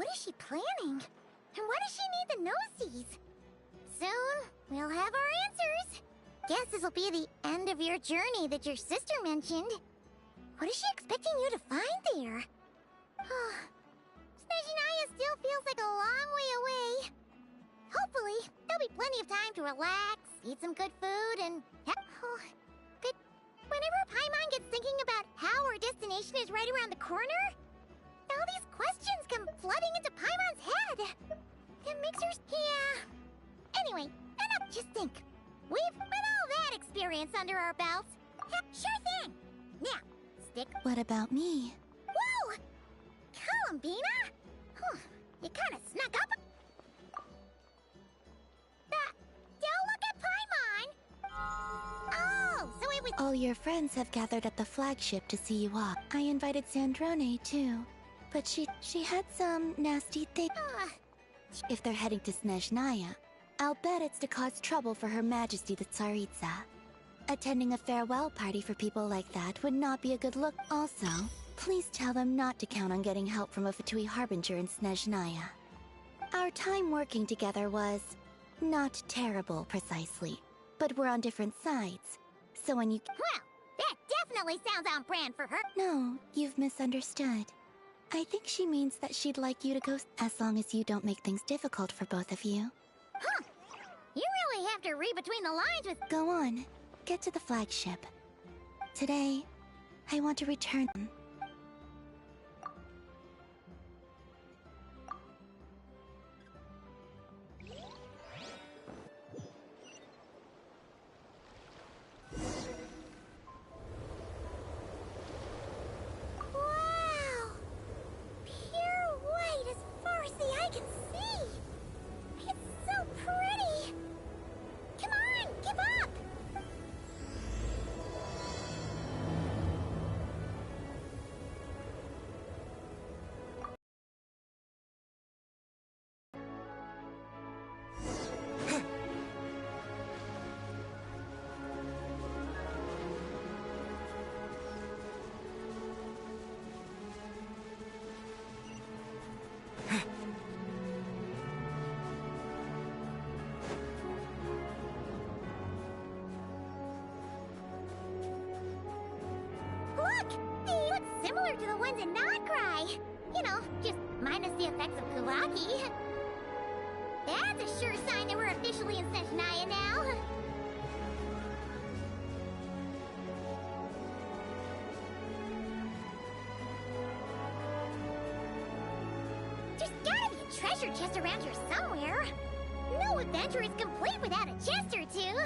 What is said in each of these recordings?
What is she planning? And why does she need the gnosies? Soon, we'll have our answers. Guess this'll be the end of your journey that your sister mentioned. What is she expecting you to find there? Snezhnaya still feels like a long way away. Hopefully, there'll be plenty of time to relax, eat some good food, and... But whenever Paimon gets thinking about how our destination is right around the corner, all these questions come flooding into Paimon's head. It makes her... Yeah. Anyway, enough. Just think. We've got all that experience under our belts. Sure thing. Now, stick... What about me? Whoa! Columbina? You kind of snuck up... Don't look at Paimon! Oh, so it was... All your friends have gathered at the flagship to see you off. I invited Sandrone, too. But she had some nasty things. If they're heading to Snezhnaya, I'll bet it's to cause trouble for Her Majesty the Tsaritsa. Attending a farewell party for people like that would not be a good look. Also, please tell them not to count on getting help from a Fatui Harbinger in Snezhnaya. Our time working together was... not terrible, precisely. But we're on different sides. So when you... Well, that definitely sounds on brand for her. No, you've misunderstood. I think she means that she'd like you to go as long as you don't make things difficult for both of you. Huh. You really have to read between the lines with... Go on. Get to the flagship. Today, I want to return them. Wow! Pure white as far as the eye can see! It's so pretty! Come on, give up! Look! They look similar to the ones in Notcry. You know, just minus the effects of Kuvaki. That's a sure sign that we're officially in Snezhnaya now. There's gotta be a treasure chest around here somewhere. No adventure is complete without a chest or two.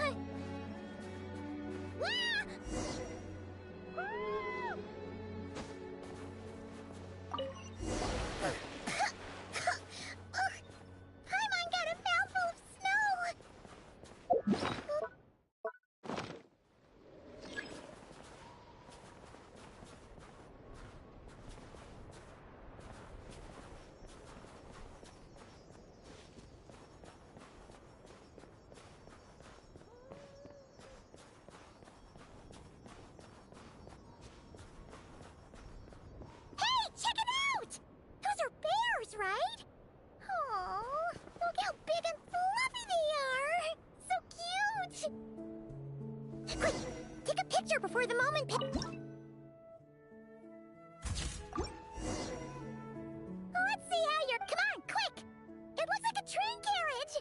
Paimon got a mouthful of snow! Hey, check it out! Those are bears, right? Oh, look how big and fluffy they are! So cute! Quick, take a picture before the moment Let's see how you're... Come on, quick! It looks like a train carriage!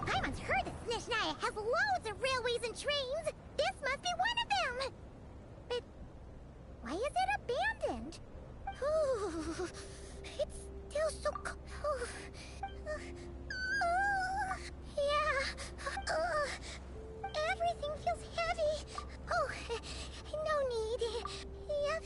Paimon's heard that Snezhnaya has loads of railways and trains. This must be one of them. But why is it abandoned? Ooh, it's still so cold. Yeah. Everything feels heavy. Oh, no need. Yep.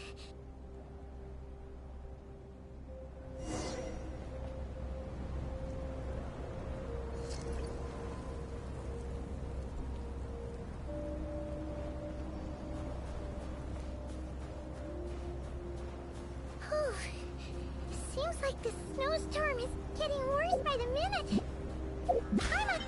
Seems like the snowstorm is getting worse by the minute. Paimon!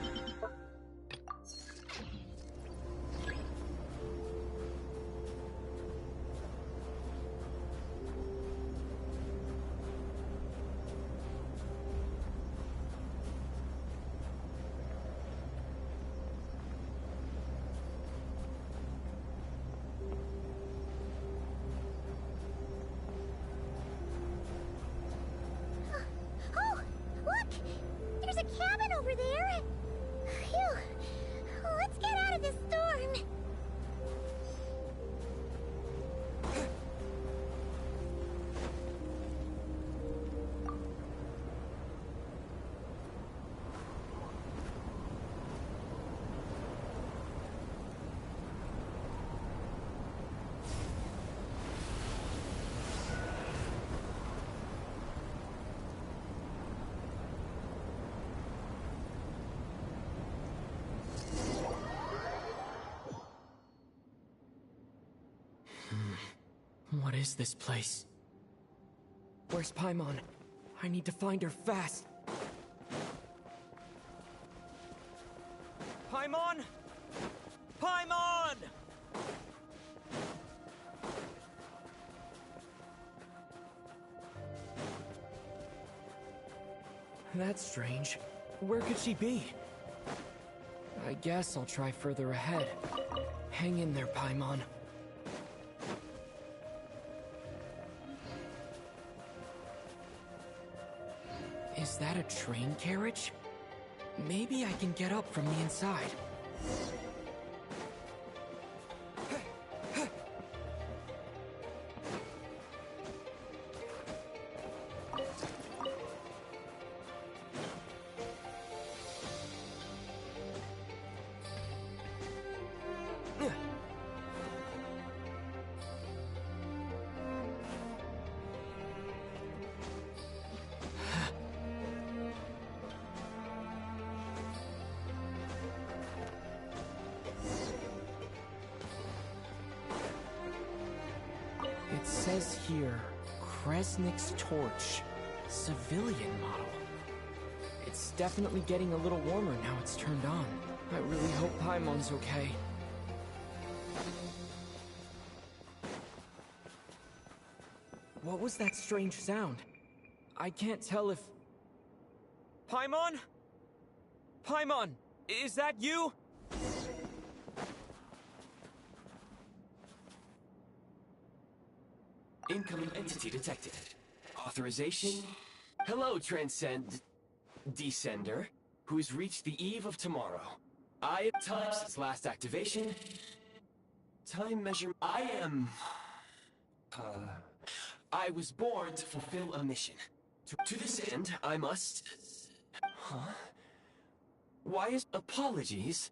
is this place? Where's Paimon? I need to find her fast. Paimon! Paimon! That's strange. Where could she be? I guess I'll try further ahead. Hang in there, Paimon. Is that a train carriage? Maybe I can get up from the inside. It says here, Kresnik's torch. Civilian model. It's definitely getting a little warmer now it's turned on. I really hope Paimon's okay. What was that strange sound? I can't tell if... Paimon? Paimon, is that you? Incoming entity detected. Authorization. Hello, Descender, who's reached the eve of tomorrow. I have time since last activation. Time measure. I was born to fulfill a mission. To this end, I must... Huh? Why is... Apologies?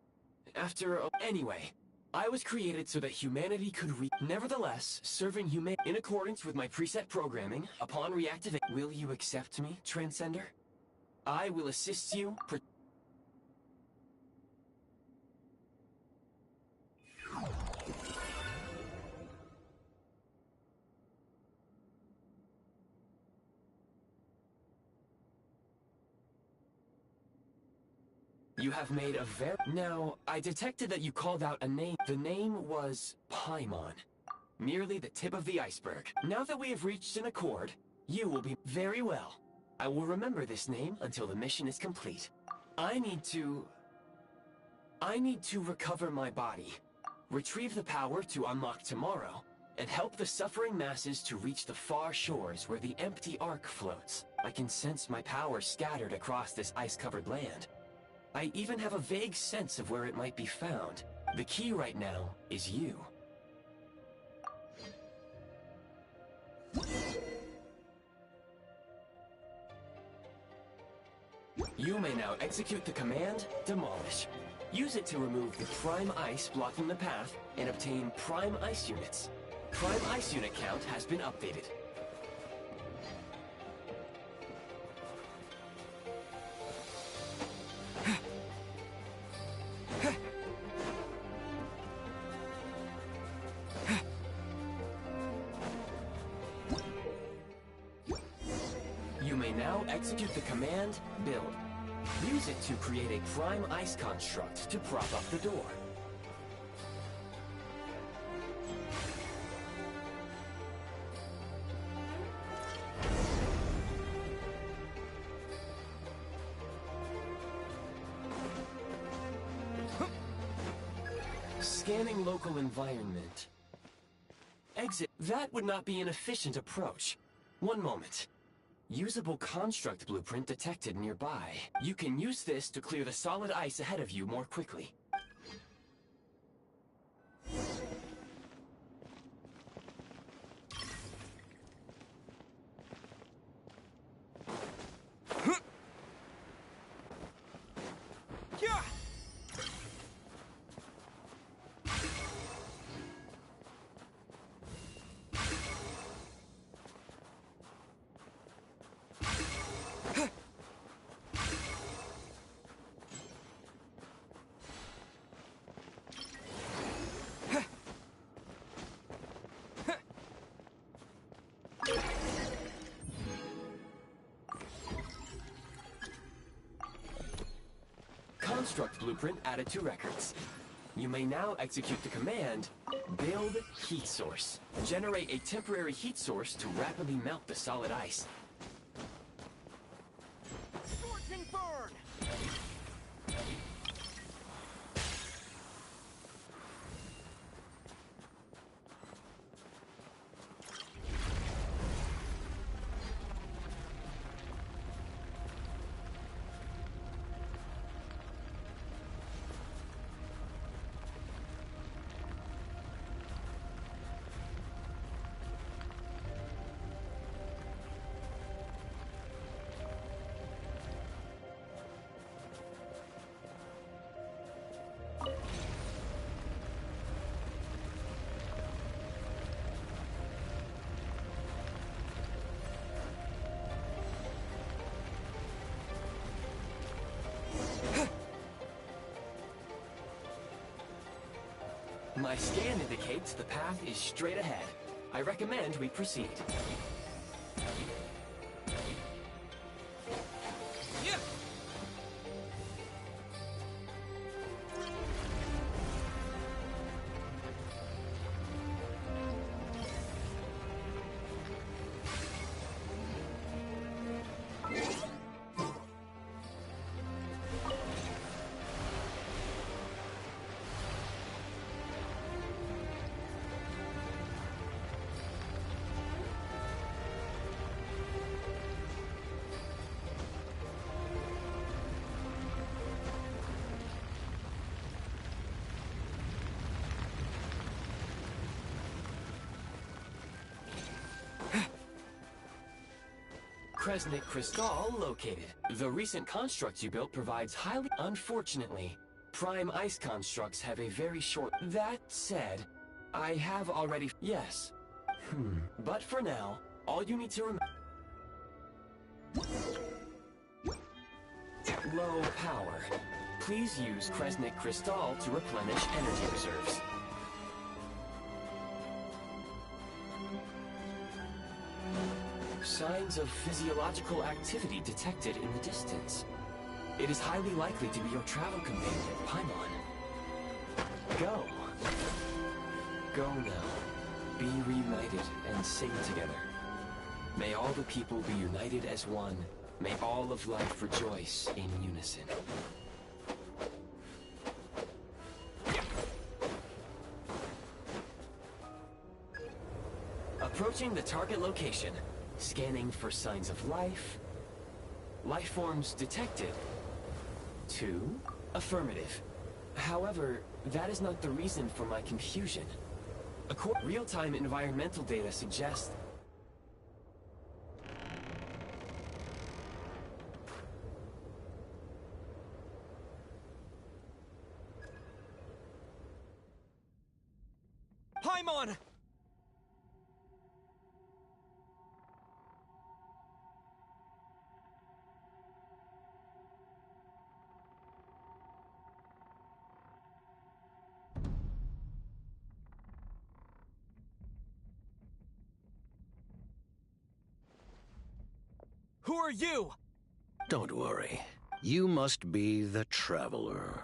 Anyway, I was created so that humanity could Nevertheless, serving in accordance with my preset programming, upon reactivation... Will you accept me, Transcender? I will assist you... You have made a Now, I detected that you called out a name. The name was Paimon. Merely the tip of the iceberg. Now that we have reached an accord, you will be very well. I will remember this name until the mission is complete. I need to recover my body, retrieve the power to unlock tomorrow, and help the suffering masses to reach the far shores where the empty Ark floats. I can sense my power scattered across this ice-covered land. I even have a vague sense of where it might be found. The key right now is you. You may now execute the command, Demolish. Use it to remove the Prime Ice blocking the path and obtain Prime Ice units. Prime Ice unit count has been updated. You may now execute the command, Build. Use it to create a Prime Ice construct to prop up the door. Scanning local environment. Exit. That would not be an efficient approach. One moment. Usable construct blueprint detected nearby. You can use this to clear the solid ice ahead of you more quickly. construct blueprint added to records. You may now execute the command, build heat source. Generate a temporary heat source to rapidly melt the solid ice. Scorching burn! My scan indicates the path is straight ahead. I recommend we proceed. Yeah! Kresnik Crystal located. The recent construct you built provides highly... Unfortunately, prime ice constructs have a very short... That said, I have already... Yes. But for now, all you need to remember... Low power. Please use Kresnik Crystal to replenish energy reserves. Signs of physiological activity detected in the distance. It is highly likely to be your travel companion, Paimon. Go. Go now. Be reunited and sing together. May all the people be united as one. May all of life rejoice in unison. Approaching the target location. Scanning for signs of life. Life forms detected. 2. Affirmative. However, that is not the reason for my confusion. Real-time environmental data suggests... Paimon! Who are you? Don't worry. You must be the Traveler.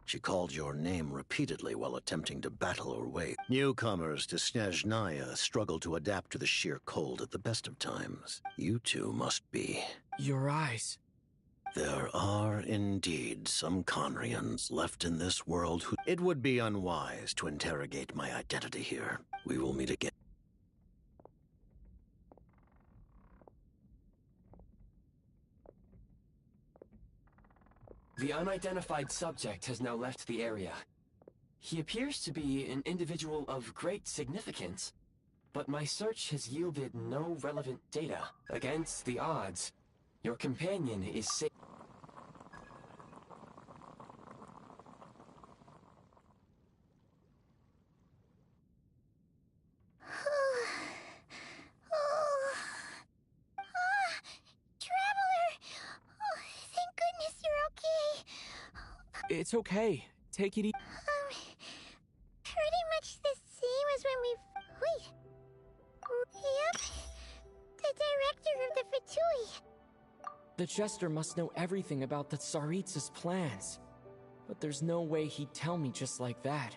She called your name repeatedly while attempting to battle her way. Newcomers to Snezhnaya struggle to adapt to the sheer cold at the best of times. You two must be. Your eyes. There are indeed some Conrians left in this world who... It would be unwise to interrogate my identity here. We will meet again. The unidentified subject has now left the area. He appears to be an individual of great significance, but my search has yielded no relevant data. Against the odds, your companion is safe. It's okay. Take it easy. Pretty much the same as when we... Wait. Yep. The director of the Fatui. The Jester must know everything about the Tsaritsa's plans. But there's no way he'd tell me just like that.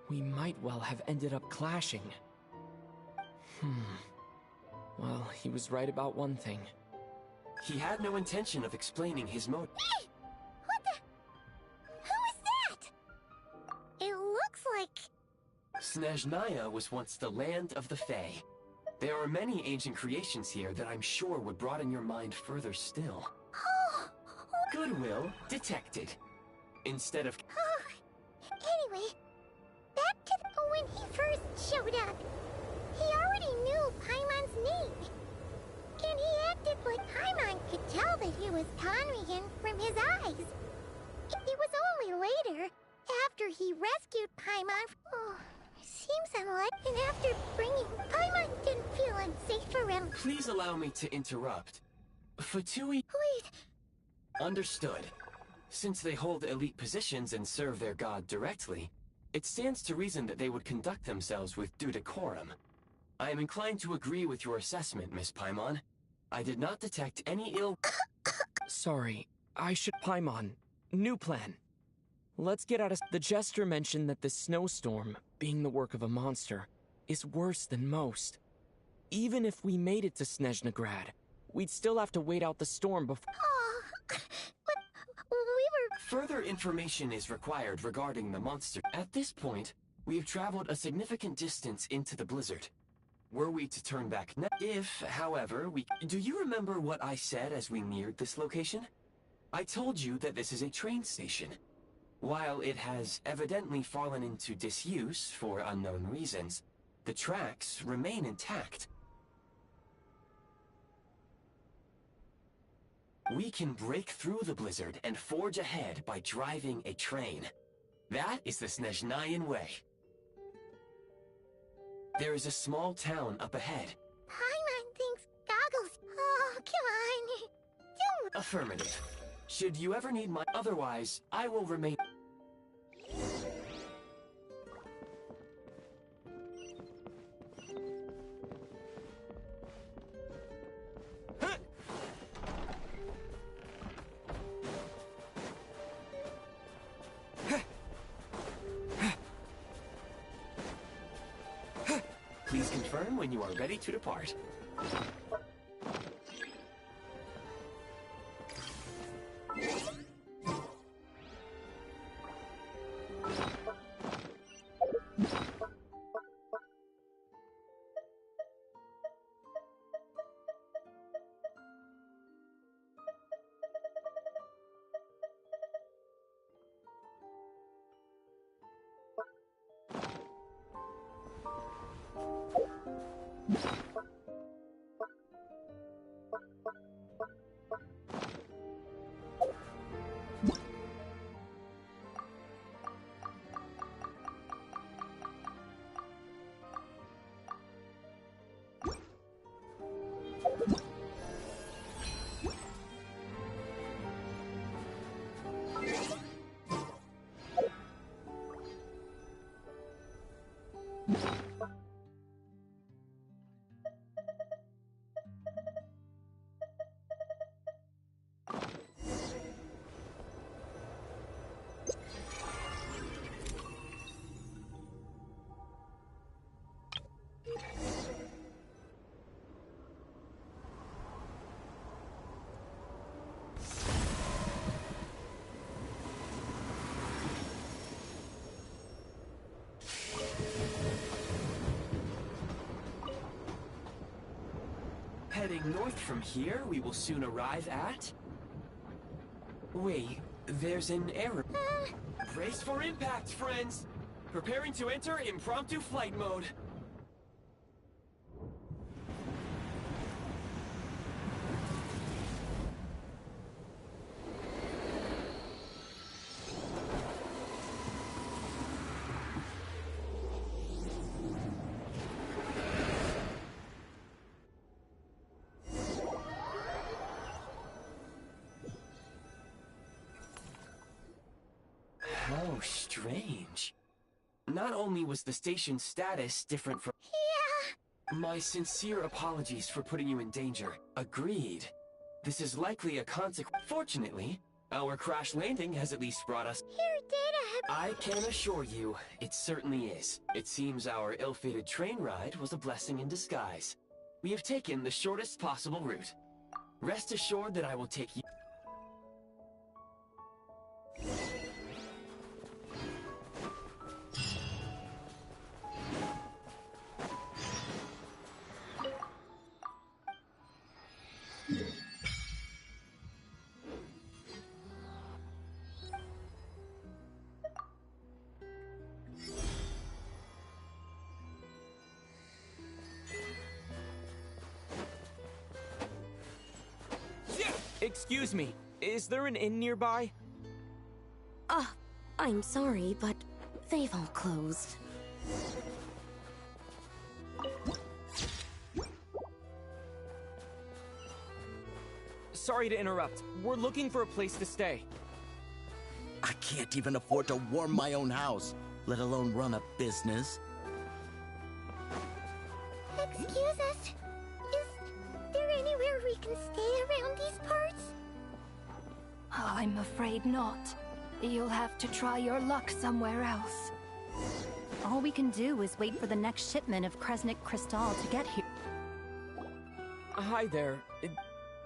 We might well have ended up clashing. Well, he was right about one thing. He had no intention of explaining his motive. What the? Who is that? It looks like... Snezhnaya was once the land of the Fae. There are many ancient creations here that I'm sure would broaden your mind further still. Oh, Goodwill detected. Instead of... Anyway, back to when he first showed up. He already knew Paimon's name. And he acted like Paimon could tell that he was Conrigan from his eyes. It was only later, after he rescued Paimon. Oh, seems unlikely. And after bringing Paimon didn't feel unsafe around. Please allow me to interrupt. Fatui... Wait, Understood. Since they hold elite positions and serve their god directly, it stands to reason that they would conduct themselves with due decorum. I am inclined to agree with your assessment, Miss Paimon. I did not detect any ill... Sorry, I should... Paimon, new plan. Let's get out of... The Jester mentioned that this snowstorm, being the work of a monster, is worse than most. Even if we made it to Snezhnegrad, we'd still have to wait out the storm before... oh, but we were... Further information is required regarding the monster. At this point, we have traveled a significant distance into the blizzard. Were we to turn back now? If, however, we... Do you remember what I said as we neared this location? I told you that this is a train station. While it has evidently fallen into disuse for unknown reasons, the tracks remain intact. We can break through the blizzard and forge ahead by driving a train. That is the Snezhnayan way. There is a small town up ahead. Paimon thinks goggles. Oh, come on. Don't... Affirmative. Should you ever need my... Otherwise, I will remain... Please confirm when you are ready to depart. Heading north from here, we will soon arrive at... Wait, there's an error. Brace for impact, friends! Preparing to enter impromptu flight mode. How strange. Not only was the station's status different from... Yeah. My sincere apologies for putting you in danger. Agreed. This is likely a consequence. Fortunately, our crash landing has at least brought us. Here, Data. I can assure you, it certainly is. It seems our ill-fated train ride was a blessing in disguise. We have taken the shortest possible route. Rest assured that I will take you. Excuse me, is there an inn nearby? I'm sorry, but they've all closed. Sorry to interrupt. We're looking for a place to stay. I can't even afford to warm my own house, let alone run a business. Excuse us. Is there anywhere we can stay around these parts? I'm afraid not. You'll have to try your luck somewhere else. All we can do is wait for the next shipment of Kresnik Crystal to get here. Hi there.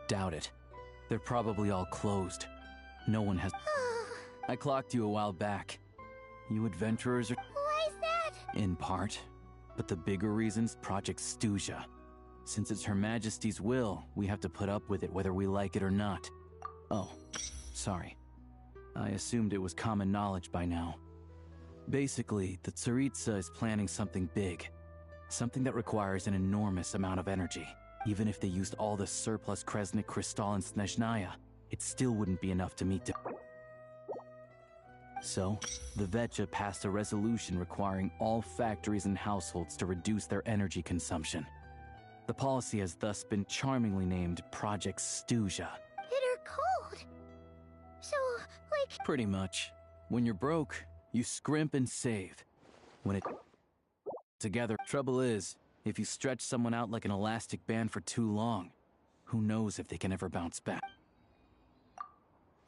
Doubt it. They're probably all closed. No one has... I clocked you a while back. You adventurers are... Why is that? In part. But the bigger reason's Project Stuja. Since it's Her Majesty's will, we have to put up with it whether we like it or not. Oh, sorry. I assumed it was common knowledge by now. Basically, the Tsaritsa is planning something big. Something that requires an enormous amount of energy. Even if they used all the surplus Kresnik Crystal and Snezhnaya, it still wouldn't be enough to meet the... So, the Vetcha passed a resolution requiring all factories and households to reduce their energy consumption. The policy has thus been charmingly named Project Stuja. Bitter cold. So, like... Pretty much. When you're broke, you scrimp and save. When it... Together, trouble is, if you stretch someone out like an elastic band for too long, who knows if they can ever bounce back.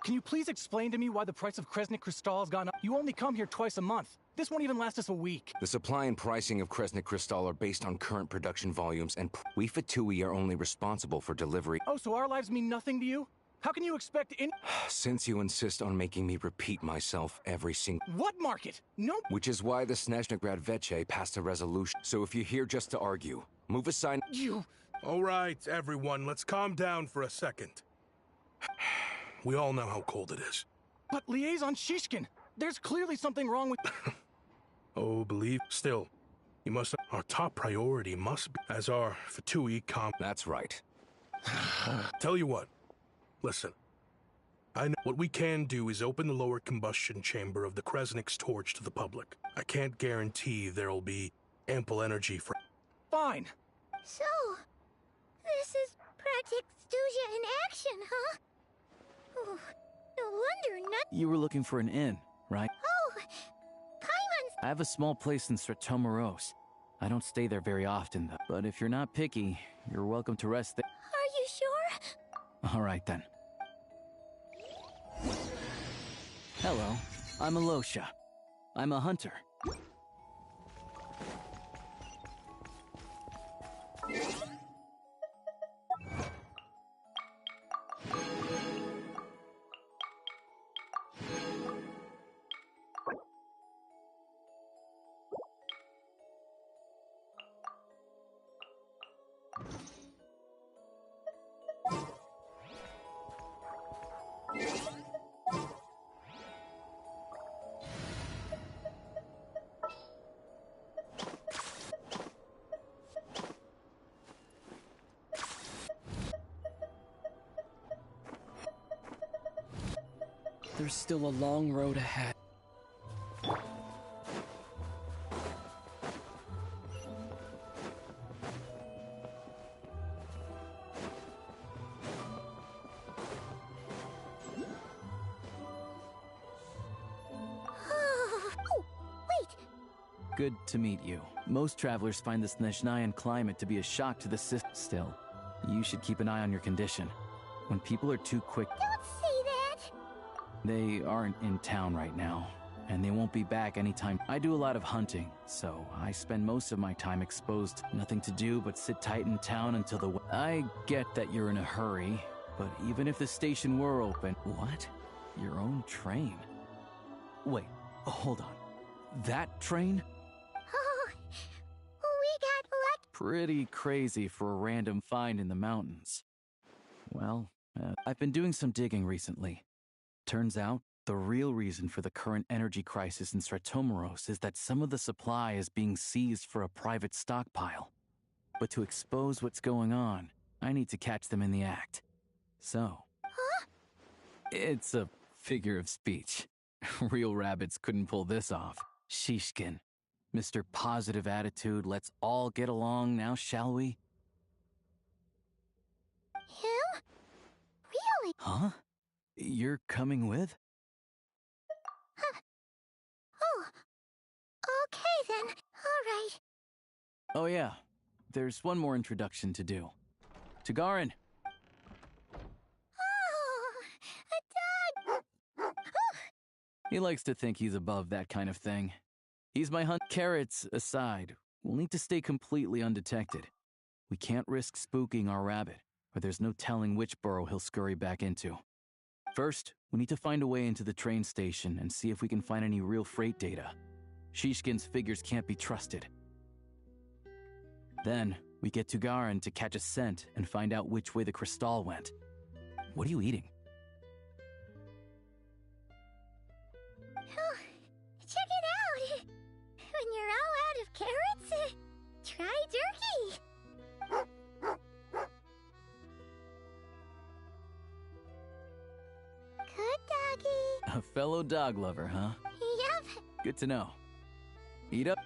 Can you please explain to me why the price of Kresnik Crystal has gone up? You only come here twice a month. This won't even last us a week. The supply and pricing of Kresnik Crystal are based on current production volumes, and we Fatui are only responsible for delivery. Oh, so our lives mean nothing to you? How can you expect any— Since you insist on making me repeat myself every single— What market? No— Which is why the Snezhnograd Vetche passed a resolution. So if you're here just to argue, move aside— You— All right, everyone, let's calm down for a second. We all know how cold it is. But Liaison Shishkin, there's clearly something wrong with— Oh, believe— Still, you must— Our top priority must be— As our Fatui That's right. Tell you what. Listen. I know what we can do is open the lower combustion chamber of the Kresnik's torch to the public. I can't guarantee there'll be ample energy for— Fine. So, this is Project Stuja in action, huh? Oh, no wonder not— You were looking for an inn, right? Oh, Paimon's— I have a small place in Stratomaros. I don't stay there very often, though. But if you're not picky, you're welcome to rest there. Are you sure? All right, then. Hello, I'm Alosha. I'm a hunter. There's still a long road ahead. Oh, wait! Good to meet you. Most travelers find the Snezhnayan climate to be a shock to the system. Still, you should keep an eye on your condition. When people are too quick... Don't say that! They aren't in town right now, and they won't be back anytime. I do a lot of hunting, so I spend most of my time exposed. Nothing to do but sit tight in town until the... I get that you're in a hurry, but even if the station were open... What? Your own train? Wait, hold on. That train? Oh, we got lucky. Pretty crazy for a random find in the mountains. Well, I've been doing some digging recently. Turns out, the real reason for the current energy crisis in Stratomeros is that some of the supply is being seized for a private stockpile. But to expose what's going on, I need to catch them in the act. So... Huh? It's a figure of speech. Real rabbits couldn't pull this off. Shishkin. Mr. Positive Attitude, let's all get along now, shall we? Him? Really? Huh? You're coming with? Huh. Oh. Okay then. All right. Oh yeah. There's one more introduction to do. Tagarin! Oh, a dog! He likes to think he's above that kind of thing. He's my hunt. Carrots aside, we'll need to stay completely undetected. We can't risk spooking our rabbit, or there's no telling which burrow he'll scurry back into. First, we need to find a way into the train station and see if we can find any real freight data. Shishkin's figures can't be trusted. Then, we get to Garin to catch a scent and find out which way the crystal went. What are you eating? Oh, check it out! When you're all out of carrots, try jerky! Good doggy. A fellow dog lover, huh? Yep. Good to know. Eat up.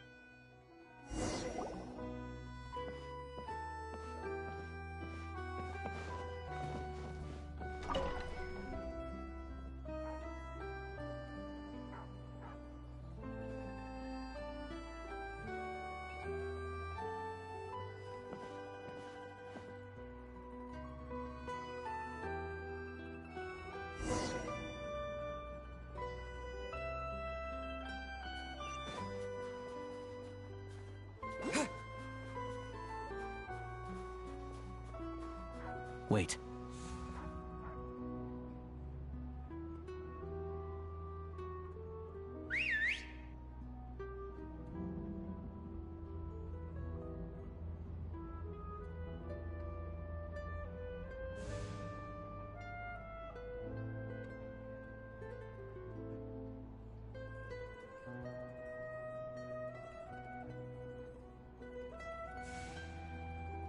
Wait.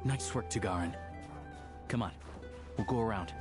Nice work, Tagarin. Come on. We'll go around.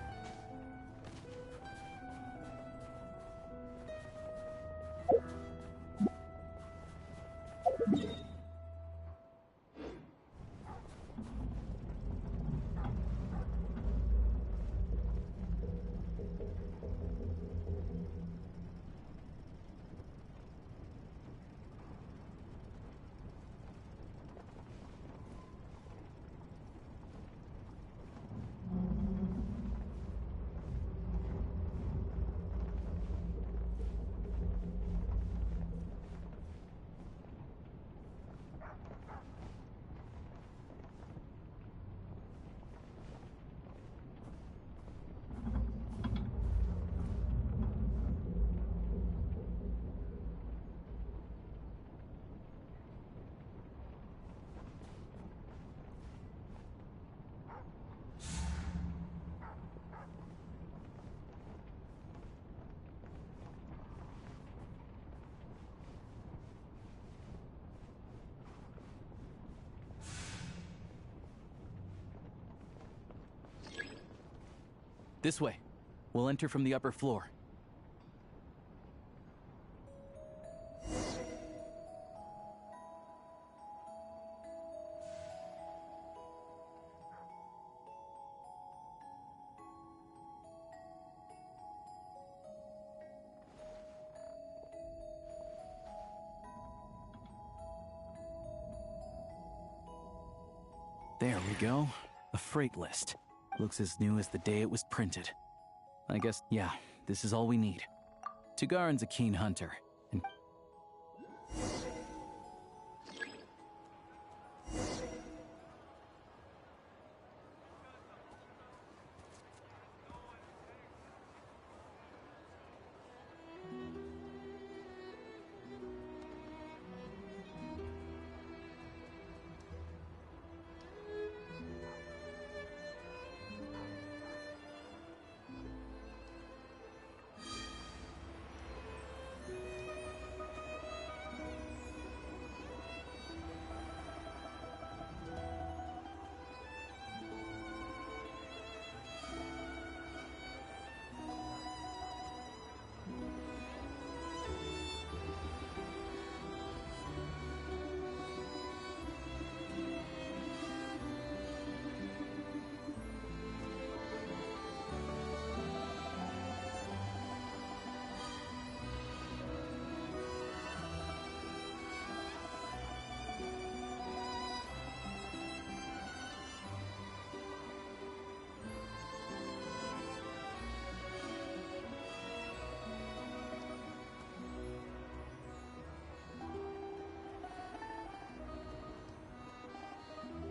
This way. We'll enter from the upper floor. There we go. A freight list. Looks as new as the day it was printed. I guess, yeah, this is all we need. Tugarin's a keen hunter, and...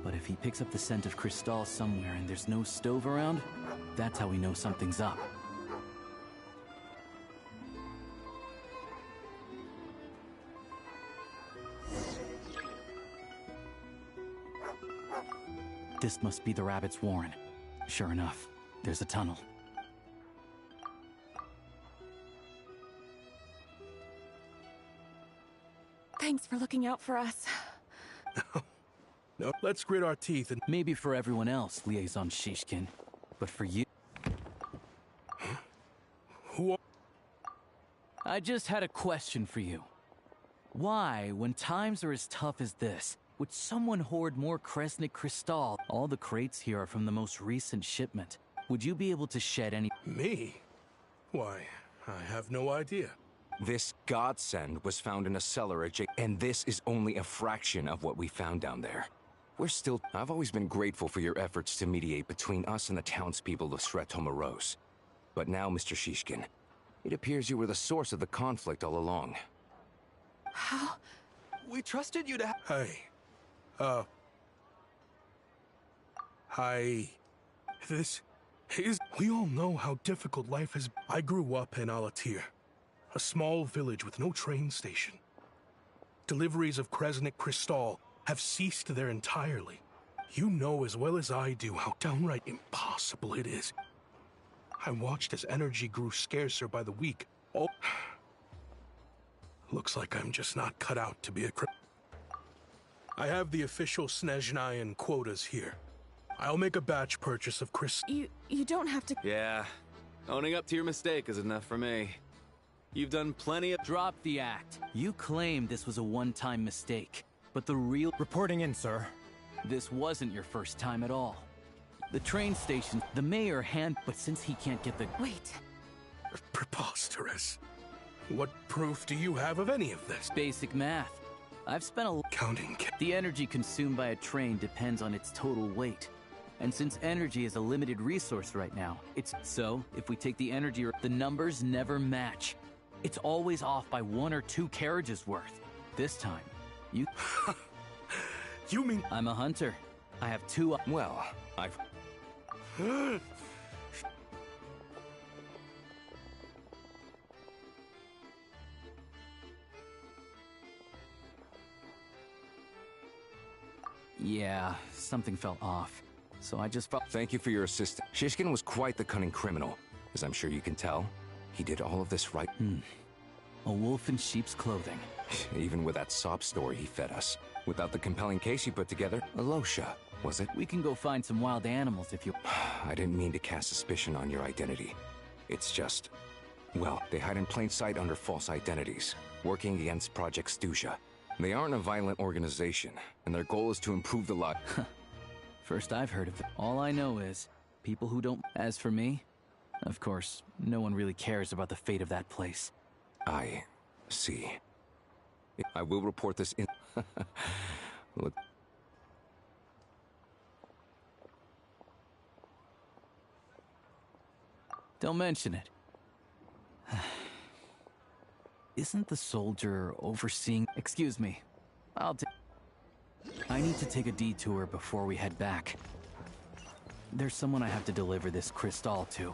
But if he picks up the scent of Cristal somewhere and there's no stove around, that's how we know something's up. This must be the rabbit's warren. Sure enough, there's a tunnel. Thanks for looking out for us. No, let's grit our teeth and... Maybe for everyone else, Liaison Shishkin. But for you... Who are... I just had a question for you. Why, when times are as tough as this, would someone hoard more Kresnik Cristal? All the crates here are from the most recent shipment. Would you be able to shed any... Me? Why, I have no idea. This godsend was found in a cellar at and this is only a fraction of what we found down there. We're still... I've always been grateful for your efforts to mediate between us and the townspeople of Sretomaros. But now, Mr. Shishkin, it appears you were the source of the conflict all along. How? We trusted you to... This is... We all know how difficult life is. I grew up in Alatir, a small village with no train station. Deliveries of Kresnik Cristal have ceased there entirely. You know as well as I do how downright impossible it is. I watched as energy grew scarcer by the week. Oh, looks like I'm just not cut out to be a I have the official Snezhnayan quotas here. I'll make a batch purchase of You don't have to... Yeah, owning up to your mistake is enough for me. You've done plenty of... Drop the act. You claimed this was a one-time mistake, but the real... Reporting in, sir. This wasn't your first time at all. The train station, the mayor but since he can't get the... Wait. Preposterous. What proof do you have of any of this? Basic math. I've spent a... Counting... The energy consumed by a train depends on its total weight. And since energy is a limited resource right now, So, if we take the energy, the numbers never match. It's always off by 1 or 2 carriages worth. This time, you... You mean... I'm a hunter. I have 2... Well, I've... Yeah, something fell off. So I just... Thank you for your assistance. Shishkin was quite the cunning criminal, as I'm sure you can tell. He did all of this right... A wolf in sheep's clothing. Even with that sob story he fed us. Without the compelling case he put together, Alosha, was it? We can go find some wild animals if you... I didn't mean to cast suspicion on your identity. It's just... Well, they hide in plain sight under false identities, working against Project Stuzha. They aren't a violent organization, and their goal is to improve the lot. First I've heard of it. All I know is, people who don't... As for me, of course, no one really cares about the fate of that place. I see. I will report this in... Look... Don't mention it. Isn't the soldier overseeing... Excuse me. I need to take a detour before we head back. There's someone I have to deliver this crystal to.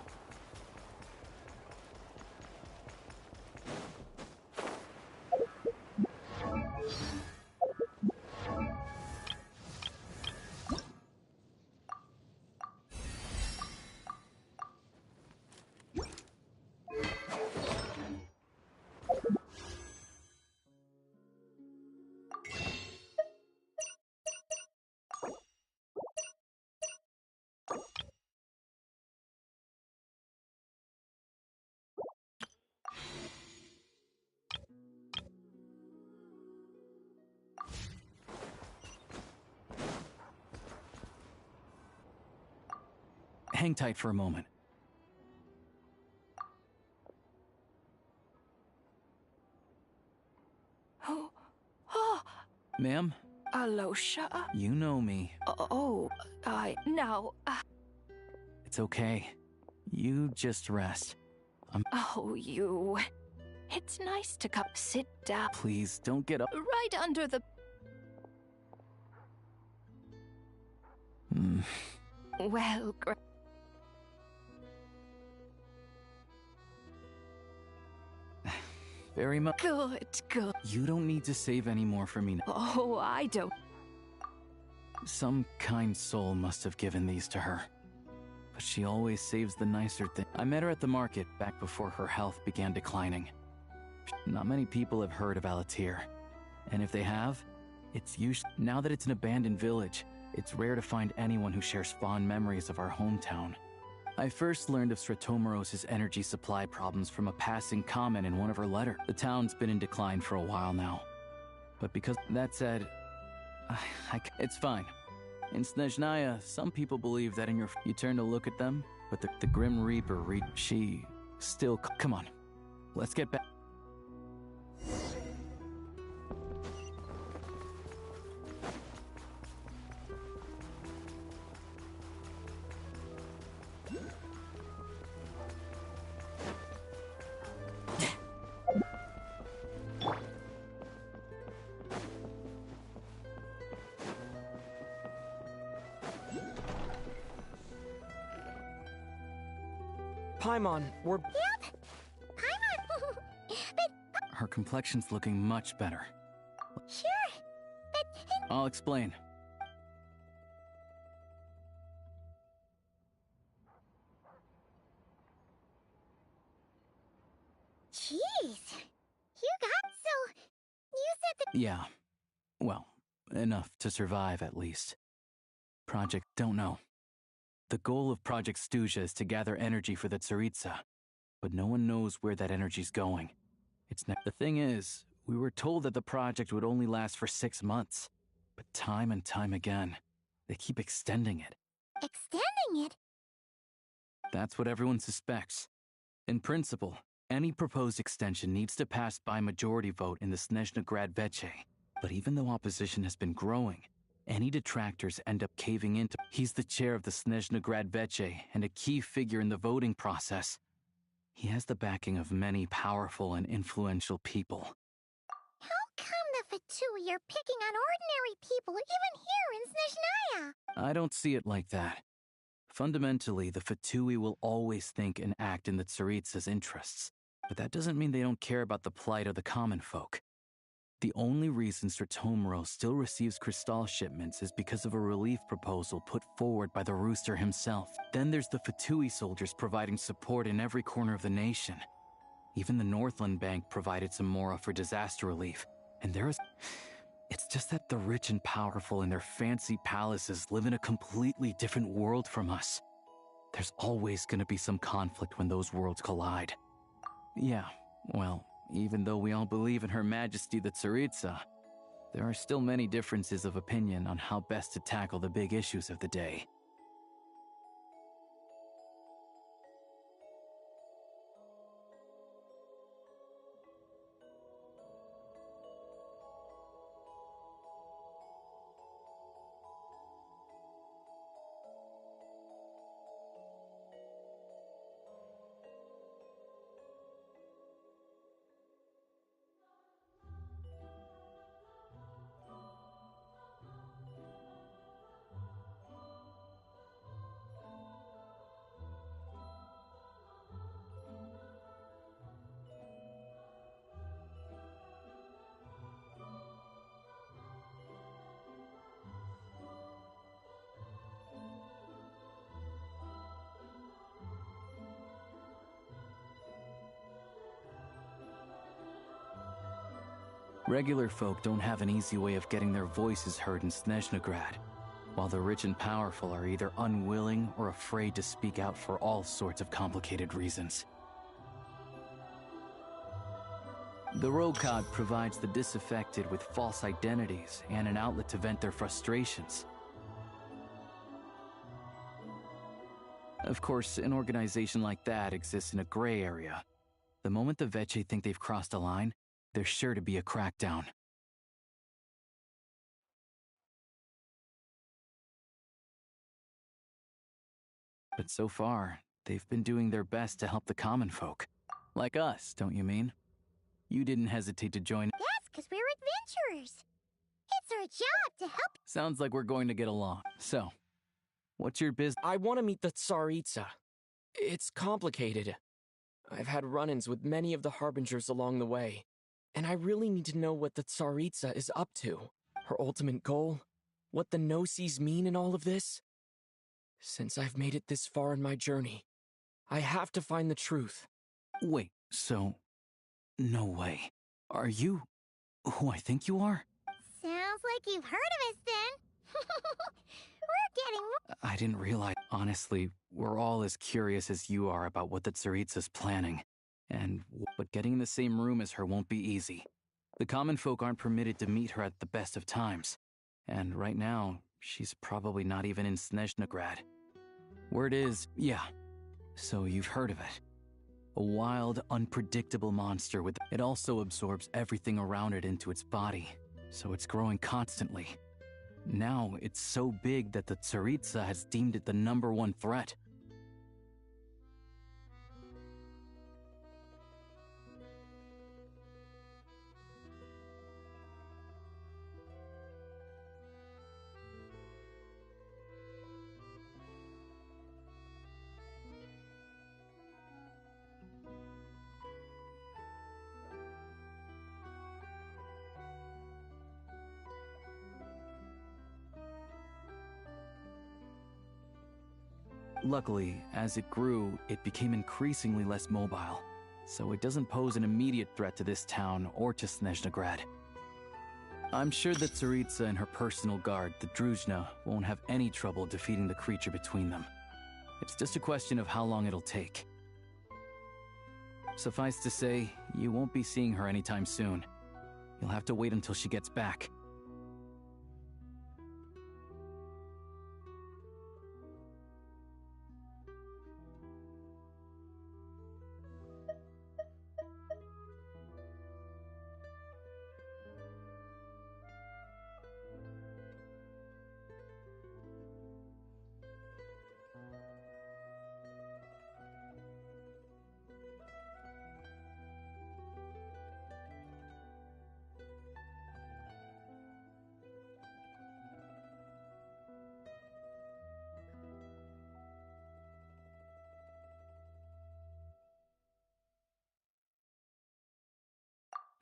Hang tight for a moment. Oh, oh. Ma'am? Alosha? You know me. Now, It's okay. You just rest. Oh, you. It's nice to come sit down. Please, don't get up. Right under the... Well, Very much. Good. You don't need to save any more for me now. Oh, I don't. Some kind soul must have given these to her. But she always saves the nicer thing. I met her at the market back before her health began declining. Not many people have heard of Alatir. And if they have, it's usually... Now that it's an abandoned village, it's rare to find anyone who shares fond memories of our hometown. I first learned of Stratomoros's energy supply problems from a passing comment in one of her letters. The town's been in decline for a while now. But because... That said, it's fine. In Snezhnaya, some people believe that you turn to look at them, but the Grim Reaper she still... Come on, let's get back. Paimon, we're... Yep! Paimon! But... Her complexion's looking much better. Sure, but... I'll explain. Jeez! You got so... You said that... Yeah. Well, enough to survive, at least. Project... Don't know. The goal of Project Stuja is to gather energy for the Tsaritsa, but no one knows where that energy's going. The thing is, we were told that the project would only last for 6 months, but time and time again, they keep extending it. Extending it? That's what everyone suspects. In principle, any proposed extension needs to pass by majority vote in the Snezhna Grad Veche, but even though opposition has been growing, any detractors end up caving into. He's the chair of the Snezhna Grad Veche and a key figure in the voting process. He has the backing of many powerful and influential people. How come the Fatui are picking on ordinary people even here in Snezhnaya? I don't see it like that. Fundamentally, the Fatui will always think and act in the Tsaritsa's interests, but that doesn't mean they don't care about the plight of the common folk. The only reason Stratomoros still receives crystal shipments is because of a relief proposal put forward by the Rooster himself. Then there's the Fatui soldiers providing support in every corner of the nation. Even the Northland Bank provided some mora for disaster relief. And it's just that the rich and powerful in their fancy palaces live in a completely different world from us. There's always gonna be some conflict when those worlds collide. Yeah, well... Even though we all believe in Her Majesty the Tsaritsa, there are still many differences of opinion on how best to tackle the big issues of the day. Regular folk don't have an easy way of getting their voices heard in Snezhnegrad, while the rich and powerful are either unwilling or afraid to speak out for all sorts of complicated reasons. The Rokad provides the disaffected with false identities and an outlet to vent their frustrations. Of course, an organization like that exists in a gray area. The moment the Veche think they've crossed a line, there's sure to be a crackdown. But so far, they've been doing their best to help the common folk. Like us, don't you mean? You didn't hesitate to join. That's because we're adventurers. It's our job to help. Sounds like we're going to get along. So, what's your business? I want to meet the Tsaritsa. It's complicated. I've had run-ins with many of the Harbingers along the way, and I really need to know what the Tsaritsa is up to. Her ultimate goal, what the Gnosis mean in all of this. Since I've made it this far in my journey, I have to find the truth. Wait, so... No way. Are you who I think you are? Sounds like you've heard of us then. We're getting... I didn't realize. Honestly, we're all as curious as you are about what the Tsaritsa's planning. But getting in the same room as her won't be easy. The common folk aren't permitted to meet her at the best of times. And right now, she's probably not even in Snezhnegrad. Word is, yeah. So you've heard of it. A wild, unpredictable monster with... It also absorbs everything around it into its body, so it's growing constantly. Now, it's so big that the Tsaritsa has deemed it the #1 threat. Luckily, as it grew, it became increasingly less mobile, so it doesn't pose an immediate threat to this town or to Snezhnegrad. I'm sure that Tsaritsa and her personal guard, the Druzhna, won't have any trouble defeating the creature between them. It's just a question of how long it'll take. Suffice to say, you won't be seeing her anytime soon. You'll have to wait until she gets back.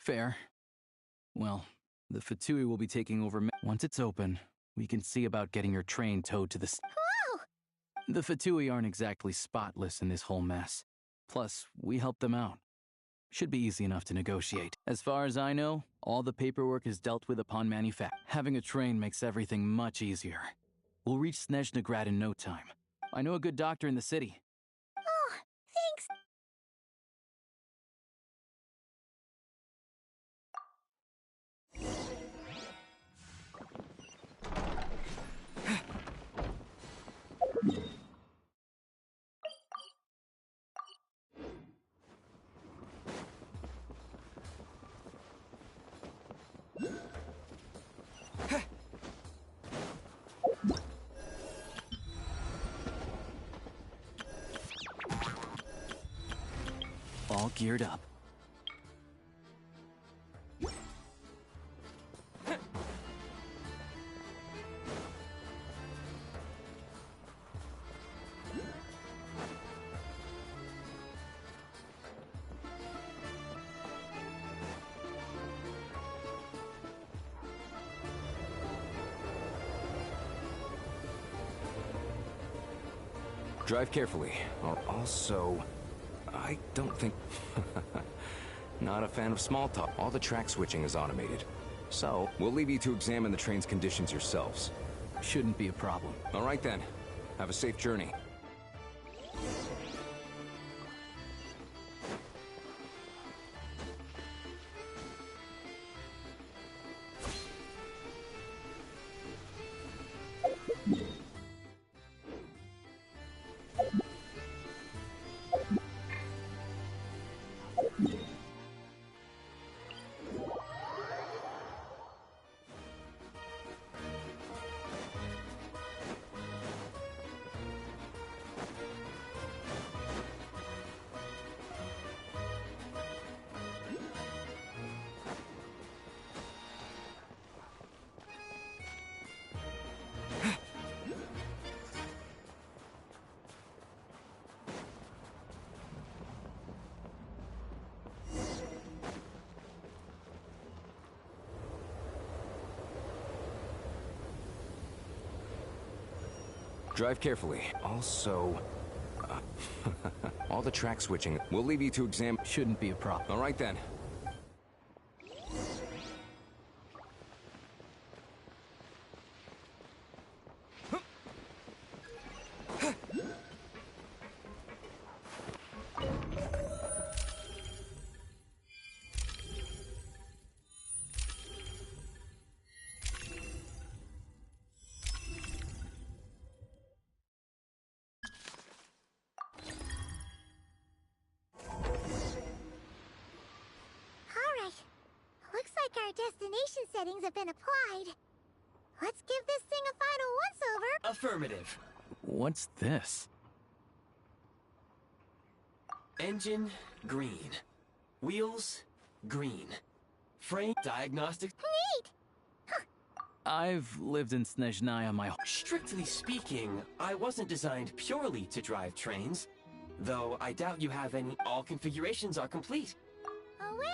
Fair. Well, the Fatui will be taking over. Once it's open, we can see about getting your train towed to the... Whoa! The Fatui aren't exactly spotless in this whole mess. Plus, we helped them out. Should be easy enough to negotiate. As far as I know, all the paperwork is dealt with upon manufacture. Having a train makes everything much easier. We'll reach Snezhnegrad in no time. I know a good doctor in the city. Oh, thanks. All geared up. Drive carefully. Also, I don't think... Not a fan of small talk. All the track switching is automated. So, we'll leave you to examine the train's conditions yourselves. Shouldn't be a problem. All right then. Have a safe journey. Drive carefully. Also, all the track switching. We'll leave you to examine. Shouldn't be a problem. All right then. Destination settings have been applied. Let's give this thing a final once-over. Affirmative. What's this? Engine, green. Wheels, green. Frame, diagnostic. Neat! I've lived in Snezhnaya my whole... Strictly speaking, I wasn't designed purely to drive trains. Though I doubt you have any. All configurations are complete. Away!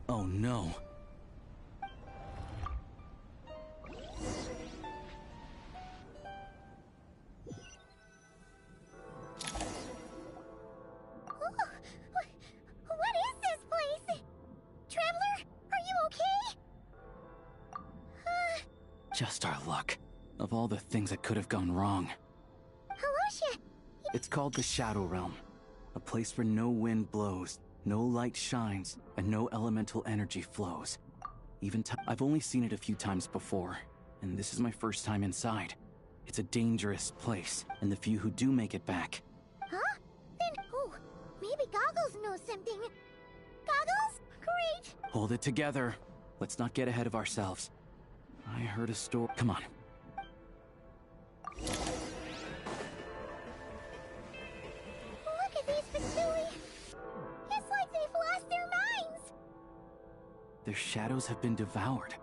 Oh no. What is this place? Traveler, are you okay? Just our luck. Of all the things that could have gone wrong. Halosha! It's called the Shadow Realm. A place where no wind blows, no light shines, and no elemental energy flows. I've only seen it a few times before, and this is my first time inside. It's a dangerous place, and the few who do make it back. Huh? Then, maybe Goggles knows something. Goggles? Great! Hold it together. Let's not get ahead of ourselves. I heard a story. Come on. Look at these Fatui! It's like they've lost their minds! Their shadows have been devoured.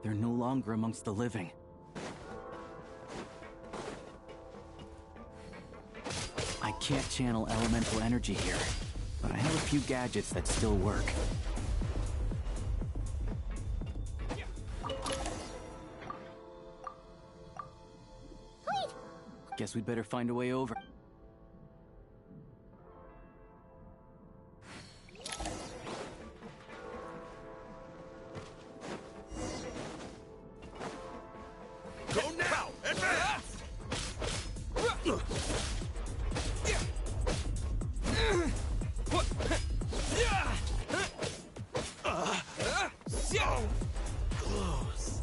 They're no longer amongst the living. I can't channel elemental energy here, but I have a few gadgets that still work. Wait! Guess we'd better find a way over. Go now! Advance! Close.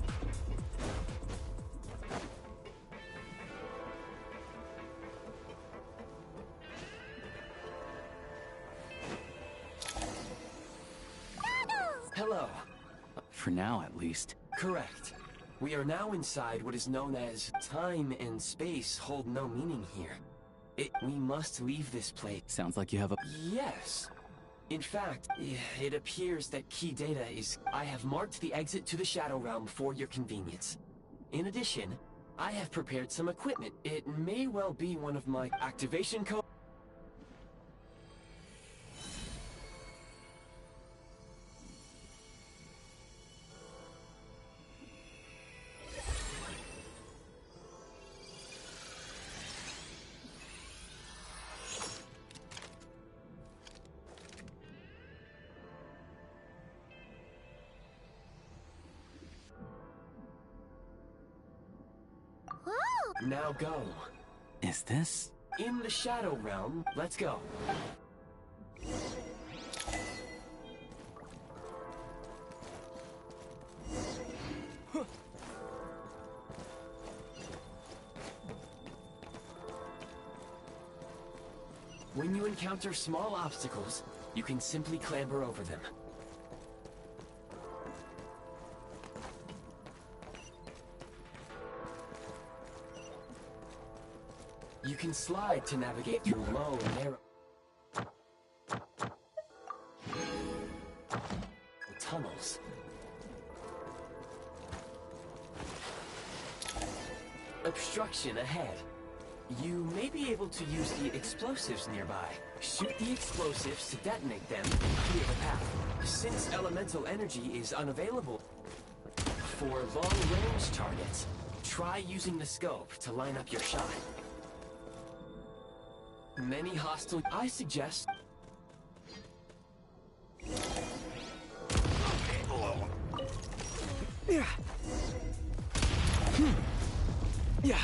Hello. For now, at least. Correct. We are now inside what is known as time and space hold no meaning here. We must leave this place. Sounds like you have a... Yes. In fact, it appears that key data is... I have marked the exit to the Shadow Realm for your convenience. In addition, I have prepared some equipment. It may well be one of my activation codes. Now go. Is this? In the Shadow Realm, let's go. When you encounter small obstacles, you can simply clamber over them. You can slide to navigate through low and narrow tunnels. Obstruction ahead. You may be able to use the explosives nearby. Shoot the explosives to detonate them and clear the path. Since elemental energy is unavailable for long-range targets, try using the scope to line up your shot. Many hostile... I suggest... Yeah. Yeah.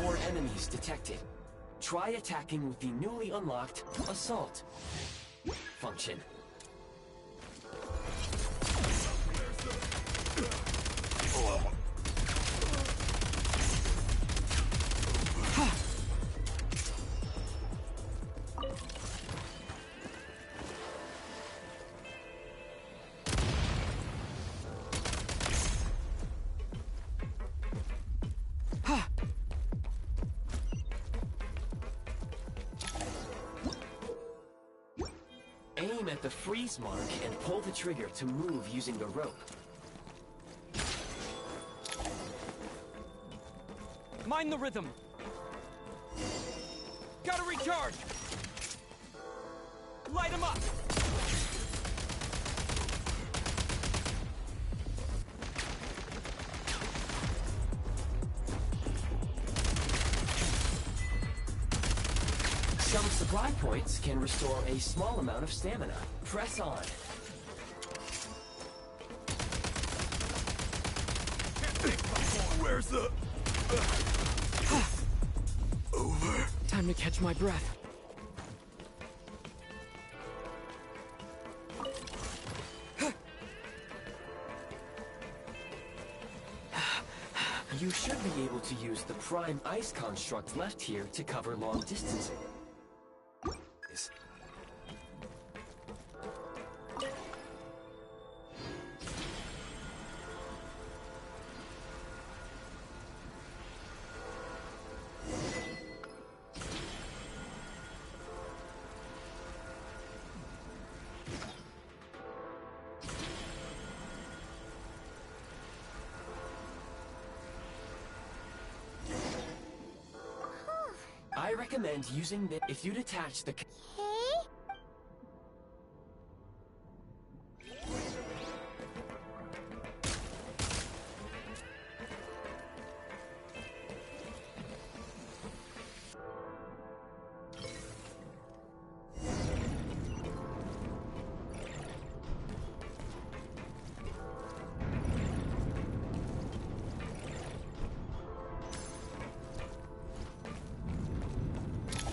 More enemies detected. Try attacking with the newly unlocked Assault function. Aim at the freeze mark and pull the trigger to move using the rope. Mind the rhythm. Gotta recharge. Light him up. Some supply points can restore a small amount of stamina. Press on. Where's the... Over. Time to catch my breath. You should be able to use the prime ice construct left here to cover long distances. I recommend using the... If you detach the...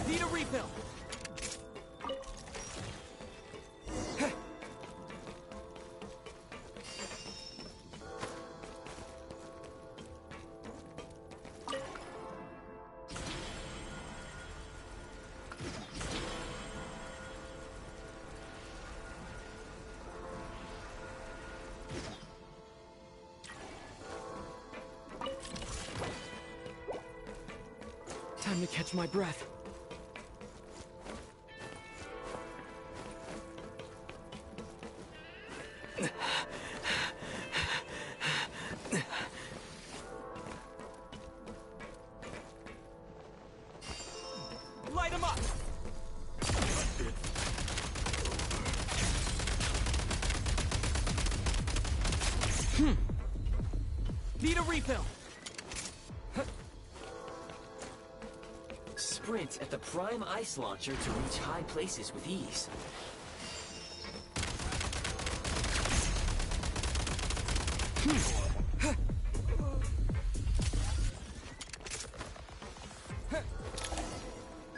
Need a refill. Time to catch my breath. Need a refill. Sprint at the prime ice launcher to reach high places with ease.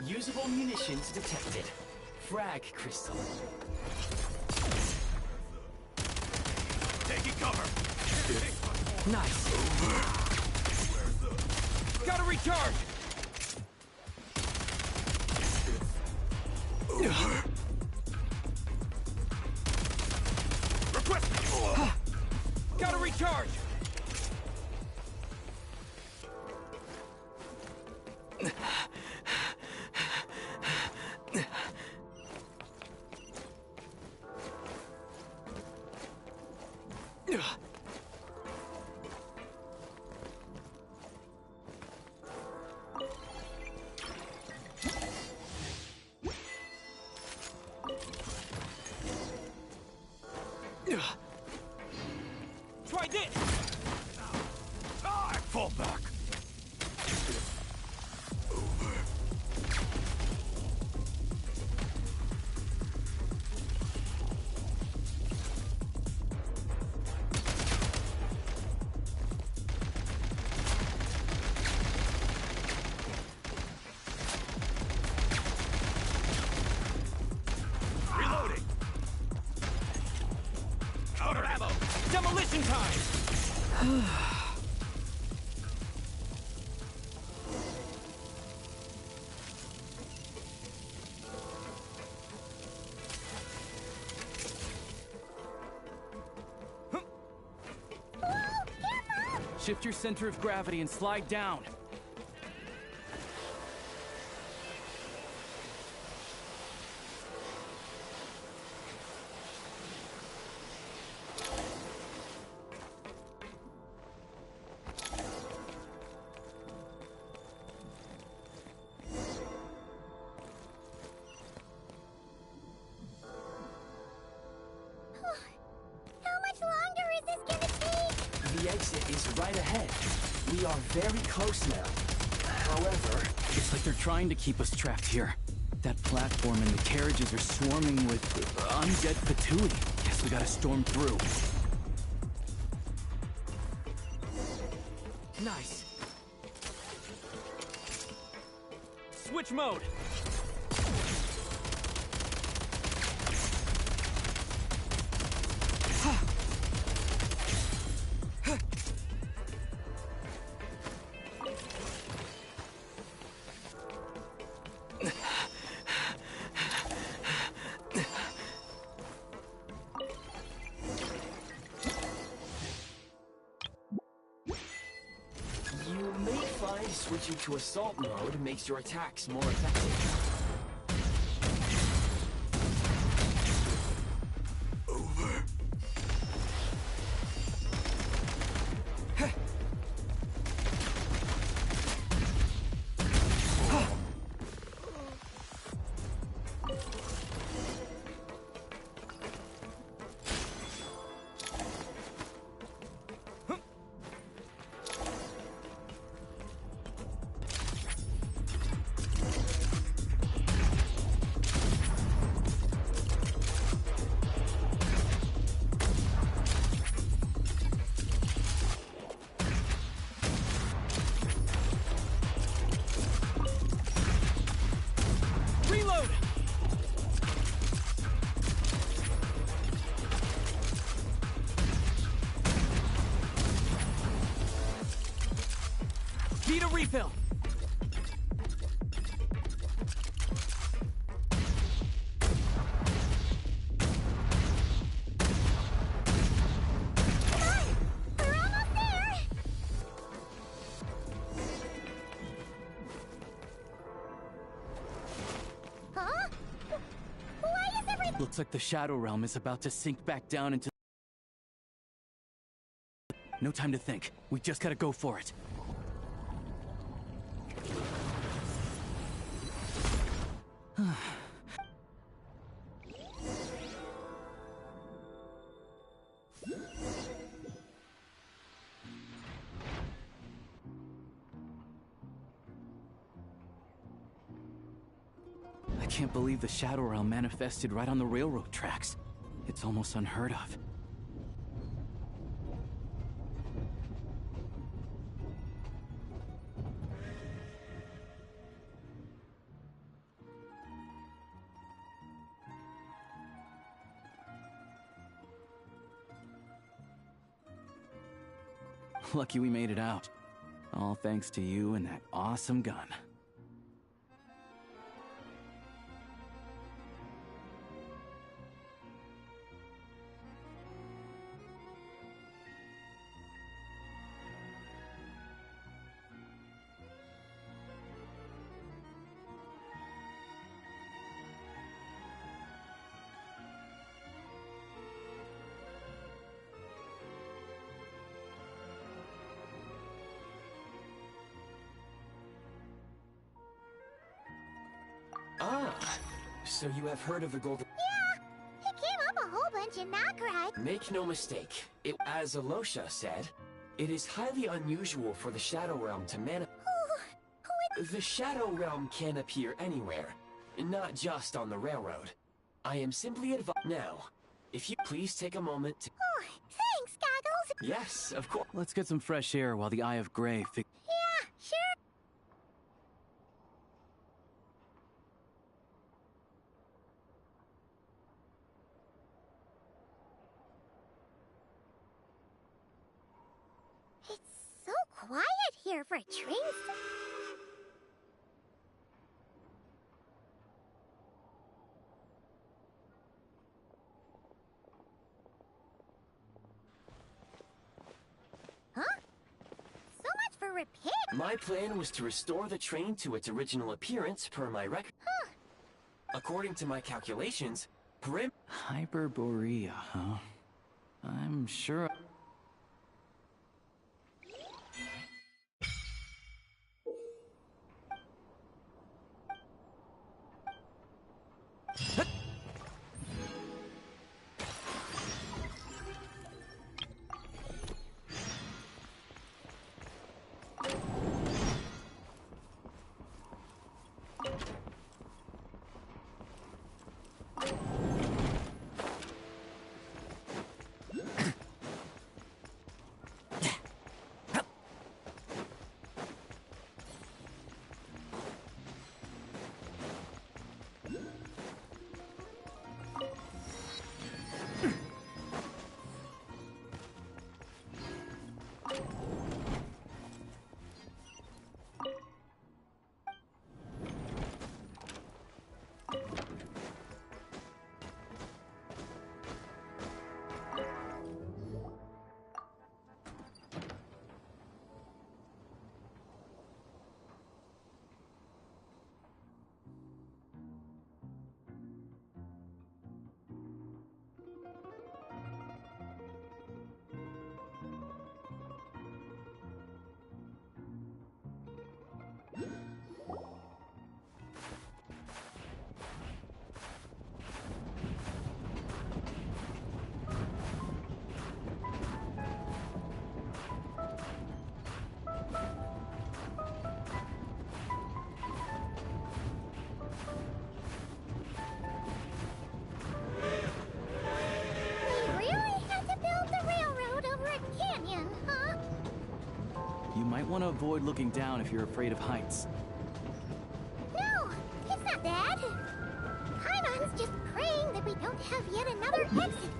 Usable munitions detected. Frag crystal. Taking cover. Nice. Gotta recharge. Request. Gotta recharge. Try this! Fall back! Reloading! Out of ammo! Demolition time! Shift your center of gravity and slide down. How much longer is this gonna take? The exit is right ahead. We are very close now. However, It's like they're trying to keep us trapped here. That platform and the carriages are swarming with undead patooey. Guess we gotta storm through. Nice. Switch mode. you may find switching to assault mode makes your attacks more effective. Reload! Need a refill. We're almost there! Huh? Why is everything— Looks like the Shadow Realm is about to sink back down into... No time to think. We just gotta go for it. can't believe the Shadow Realm manifested right on the railroad tracks. It's almost unheard of. Lucky we made it out. All thanks to you and that awesome gun. Ah, so you have heard of the Golden... Yeah, it came up a whole bunch in Nakurai. Make no mistake, as Alosha said, it is highly unusual for the Shadow Realm to The Shadow Realm can appear anywhere, not just on the railroad. I am simply Now, if you please take a moment to... Oh, thanks, Goggles. Yes, of course. Let's get some fresh air while the Eye of Grey Yeah, sure. It's so quiet here for a train Huh? So much for repair. My plan was to restore the train to its original appearance per my record. Huh. According to my calculations, Hyperborea, huh? I'm sure... You might want to avoid looking down if you're afraid of heights. No, it's not that. Paimon's just praying that we don't have yet another exit.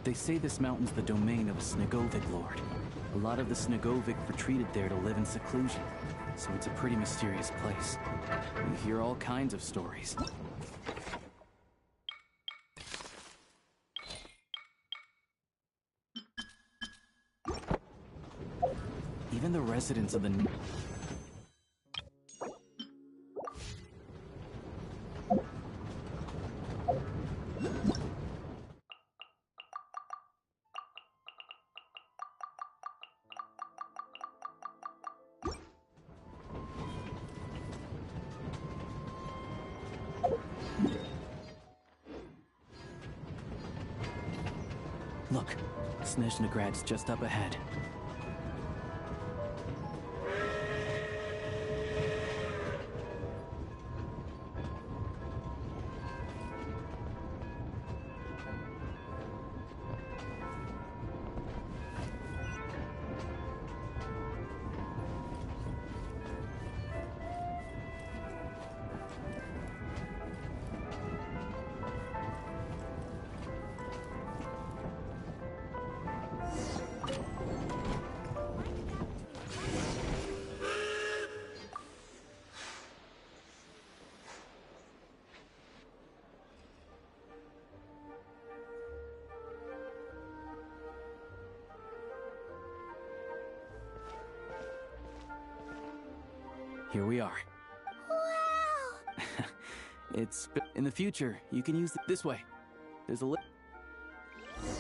They say this mountain's the domain of a Snegovic lord. A lot of the Snegovic retreated there to live in seclusion, so it's a pretty mysterious place. You hear all kinds of stories. Even the residents of the... Look, Snezhnograd's just up ahead. Here we are. Wow! It's... In the future, you can use this way. There's a li... Look!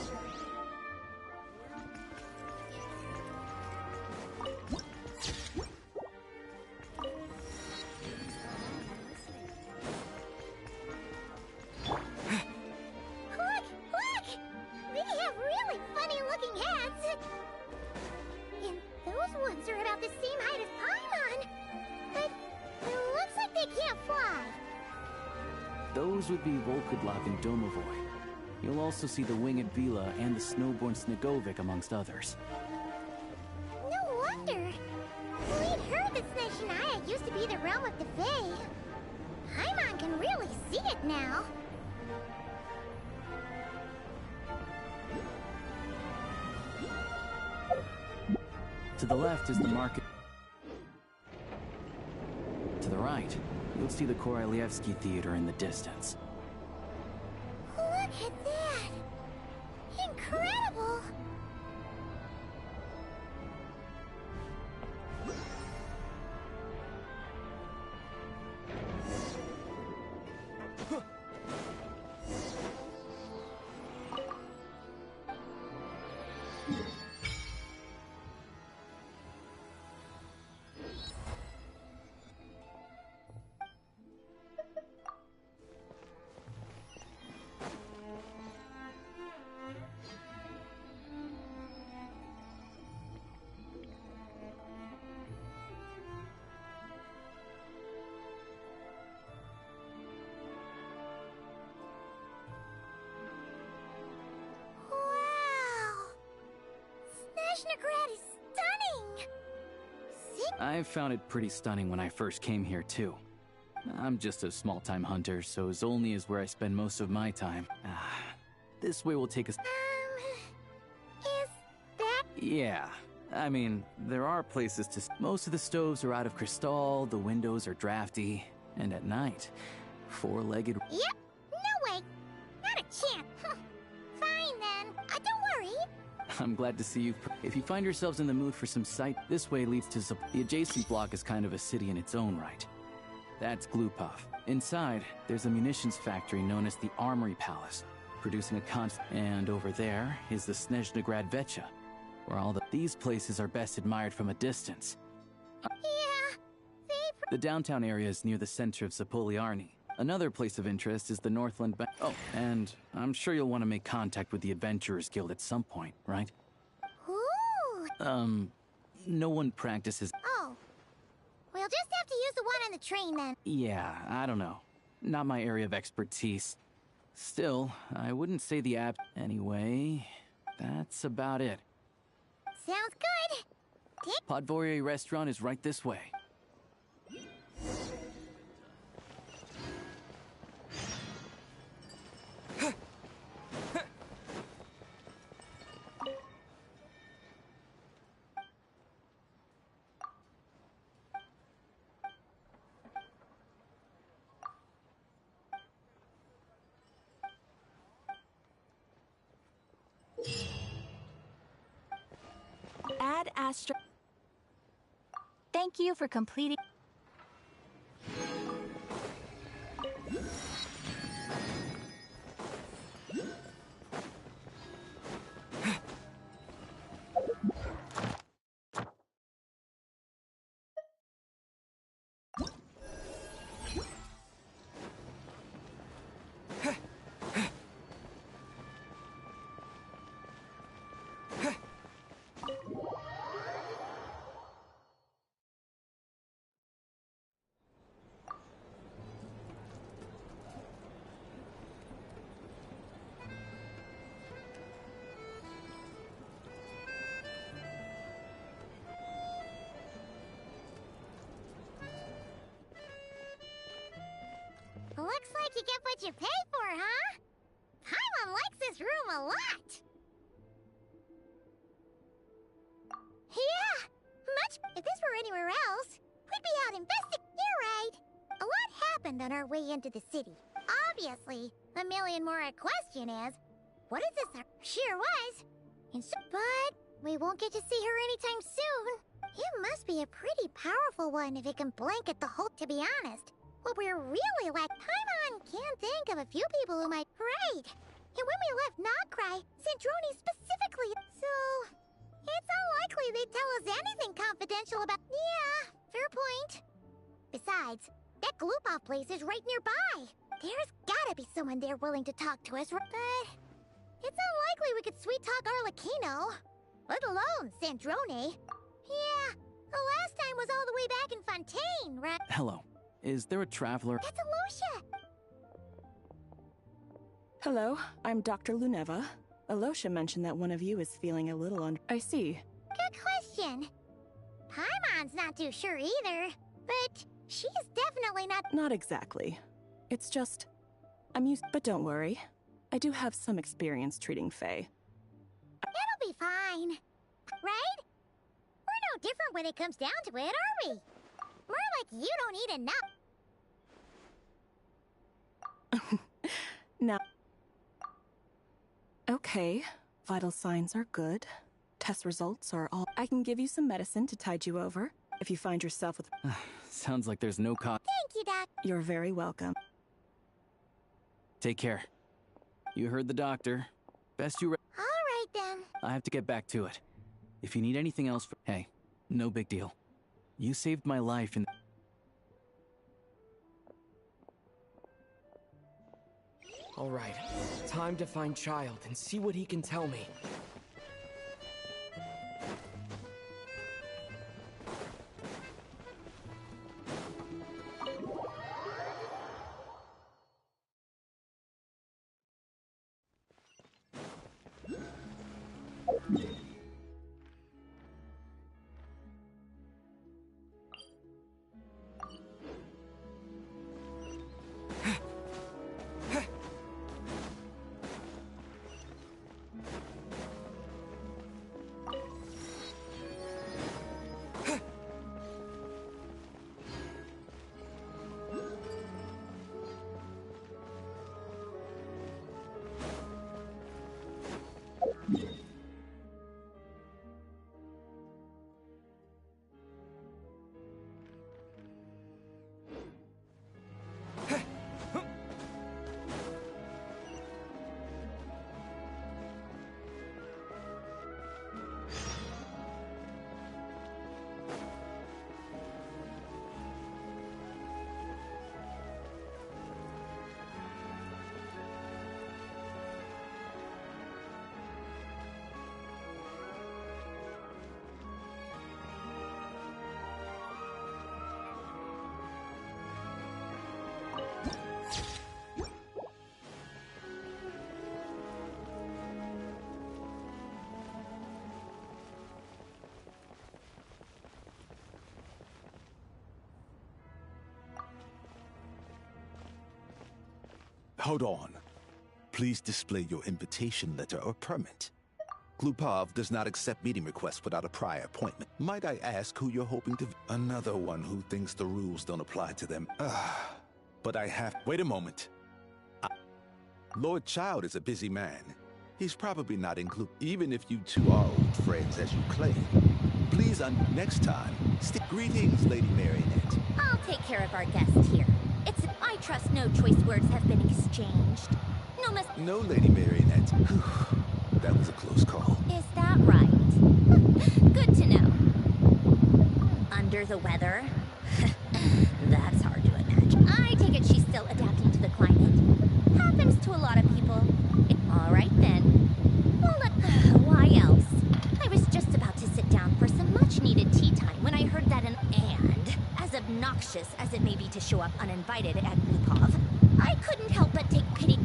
They have really funny-looking heads! And those ones are about the same height as Paimon! But it looks like they can't fly! Those would be Volkudlak and Domovoy. You'll also see the winged Vila and the snowborn Snegovic amongst others. No wonder! We'd heard that Snezhnaya used to be the realm of the Fae. Paimon can really see it now. To the left is the market. To the right, you'll see the Korolyevsky Theater in the distance. Look at that! Incredible! Snezhnograd is stunning! I found it pretty stunning when I first came here, too. I'm just a small-time hunter, so Zolny is where I spend most of my time. This way will take us... Is that... Yeah. I mean, there are places to... Most of the stoves are out of crystal, the windows are drafty, and at night, four-legged... Yep! No way! Not a chance! Fine then, don't worry! I'm glad to see you. If you find yourselves in the mood for some sight, this way leads to the adjacent block is kind of a city in its own right. That's Glupov. Inside, there's a munitions factory known as the Armory Palace, producing a and over there is the Snezhnograd Vecha, where all these places are best admired from a distance. Yeah, The downtown area is near the center of Zapoliarny. Another place of interest is the Northland Oh, and I'm sure you'll want to make contact with the Adventurers Guild at some point, right? Ooh! No one practices... Oh. We'll just have to use the one on the train then. Yeah, I don't know. Not my area of expertise. Still, I wouldn't say the app... Anyway, that's about it. Sounds good. Podvorye restaurant is right this way. Add Astro. Thank you for completing. Looks like you get what you pay for, huh? Paimon likes this room a lot. Yeah, much. If this were anywhere else, we'd be out investigating. You're right. A lot happened on our way into the city. Obviously, a million more a question is, what is this? Sure was. But we won't get to see her anytime soon. It must be a pretty powerful one if it can blanket the whole. To be honest, what we're really like, Paimon can't think of a few people who might. Right. And when we left Nocrai, Zandroni specifically. So, it's unlikely they'd tell us anything confidential about. Yeah, fair point. Besides, that Gloopov place is right nearby. There's gotta be someone there willing to talk to us, but it's unlikely we could sweet talk Arlecchino, let alone Zandroni. Yeah, the last time was all the way back in Fontaine, right? Hello. Is there a traveler? That's Alosha! Hello, I'm Dr. Luneva. Alosha mentioned that one of you is feeling a little I see. Good question. Paimon's not too sure either, but she's definitely not. Not exactly. It's just, I'm used. But don't worry, I do have some experience treating Fae. It'll be fine, right? We're no different when it comes down to it, are we? More like you don't eat enough. Now. Okay, vital signs are good. Test results are all. I can give you some medicine to tide you over if you find yourself with. Sounds like there's no cost. Thank you, Doc. You're very welcome. Take care. You heard the doctor. Best you. All right then. I have to get back to it. If you need anything else, hey, no big deal. You saved my life in. All right, time to find Child and see what he can tell me. Hold on. Please display your invitation letter or permit. Glupov does not accept meeting requests without a prior appointment. Might I ask who you're hoping to... Another one who thinks the rules don't apply to them. But I have... Wait a moment. Lord Child is a busy man. He's probably not included, even if you two are old friends as you claim. Please, next time, greetings, Lady Marionette. I'll take care of our guest here. I trust no choice words have been exchanged. No, Lady Marionette. That was a close call. Is that right? Good to know. Under the weather? That's hard to imagine. I take it she's still adapting to the climate. Happens to a lot of people. All right then. Well, why else? I was just about to sit down for some much-needed tea time when I heard that and as obnoxious as it may be to show up uninvited at Glupov, I couldn't help but take pity.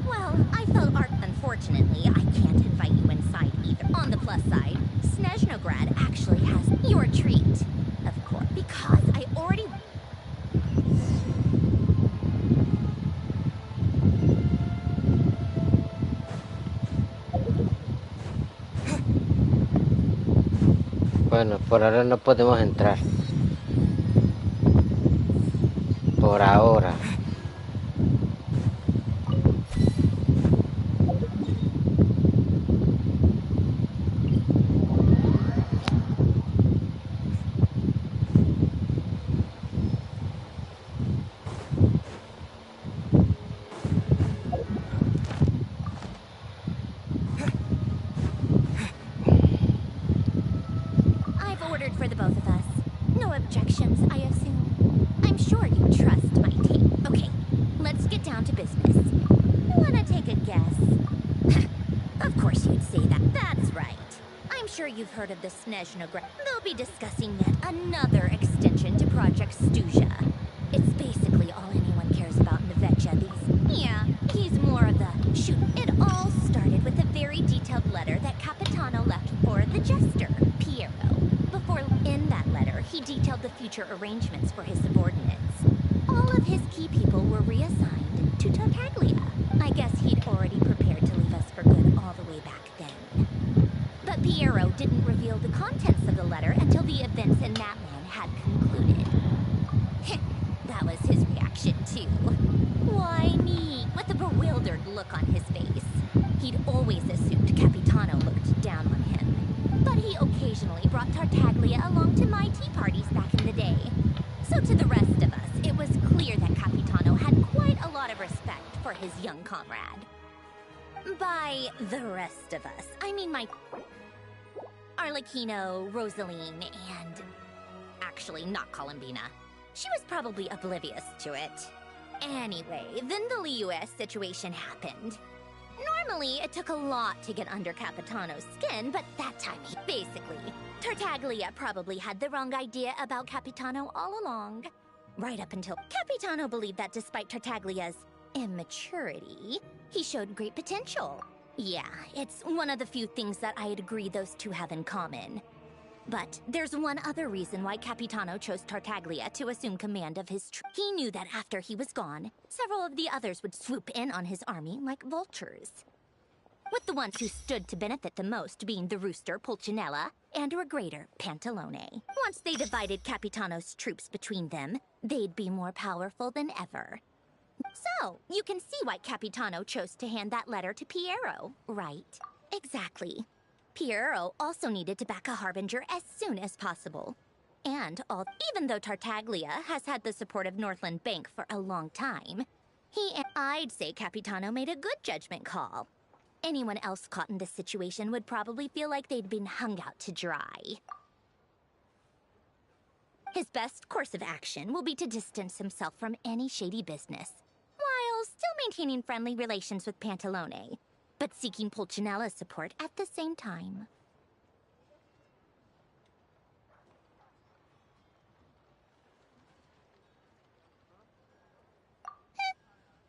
Well, I felt unfortunately, I can't invite you inside either. On the plus side, Snezhnograd actually has your treat. Of course, because I already... Bueno, por ahora no podemos entrar. Por ahora. For the both of us. No objections, I assume. I'm sure you trust my take. Okay, let's get down to business. Wanna take a guess? Of course you'd say that. That's right. I'm sure you've heard of the Snezhnograd. They'll be discussing yet another extension to Project Stuja. It's basically all anyone cares about in the Vetcha these... Yeah, he's more of the... Shoot, it all started with a very detailed letter that Capitano left for the Jester, Piero. In that letter, he detailed the future arrangements for his subordinates. All of his key people were reassigned to Tartaglia. I guess he'd already prepared to leave us for good all the way back then. But Piero didn't reveal the contents of the letter until the events in Natlan had concluded. That was his reaction, too. Why me? With a bewildered look on his face. He'd always assumed Capitano looked down on him. But he occasionally brought Tartaglia along to my tea parties back in the day. So to the rest of us, it was clear that Capitano had quite a lot of respect for his young comrade. By the rest of us, I mean my... Arlecchino, Rosaline, and... Actually, not Columbina. She was probably oblivious to it. Anyway, then the Liu-S situation happened. Normally, it took a lot to get under Capitano's skin, but that time basically, Tartaglia probably had the wrong idea about Capitano all along. Right up until Capitano believed that despite Tartaglia's immaturity, he showed great potential. Yeah, it's one of the few things that I'd agree those two have in common. But there's one other reason why Capitano chose Tartaglia to assume command of his troops. He knew that after he was gone, several of the others would swoop in on his army like vultures. With the ones who stood to benefit the most being the Rooster, Pulcinella, and Regrator, Pantalone. Once they divided Capitano's troops between them, they'd be more powerful than ever. So, you can see why Capitano chose to hand that letter to Piero, right? Exactly. Piero also needed to back a Harbinger as soon as possible. And even though Tartaglia has had the support of Northland Bank for a long time, I'd say Capitano made a good judgment call. Anyone else caught in this situation would probably feel like they'd been hung out to dry. His best course of action will be to distance himself from any shady business, while still maintaining friendly relations with Pantalone, but seeking Pulcinella's support at the same time.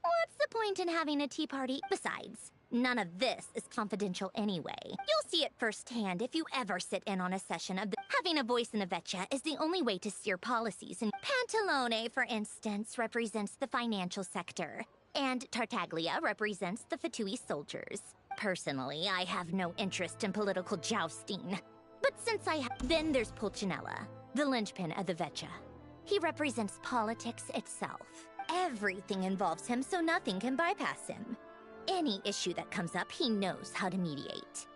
What's the point in having a tea party? Besides, none of this is confidential anyway. You'll see it firsthand if you ever sit in on a session of having a voice in the Vetcha is the only way to steer policies, and Pantalone, for instance, represents the financial sector, and Tartaglia represents the Fatui soldiers. Personally, I have no interest in political jousting. But since then there's Pulcinella, the linchpin of the Vetcha. He represents politics itself. Everything involves him, so nothing can bypass him. any issue that comes up, he knows how to mediate.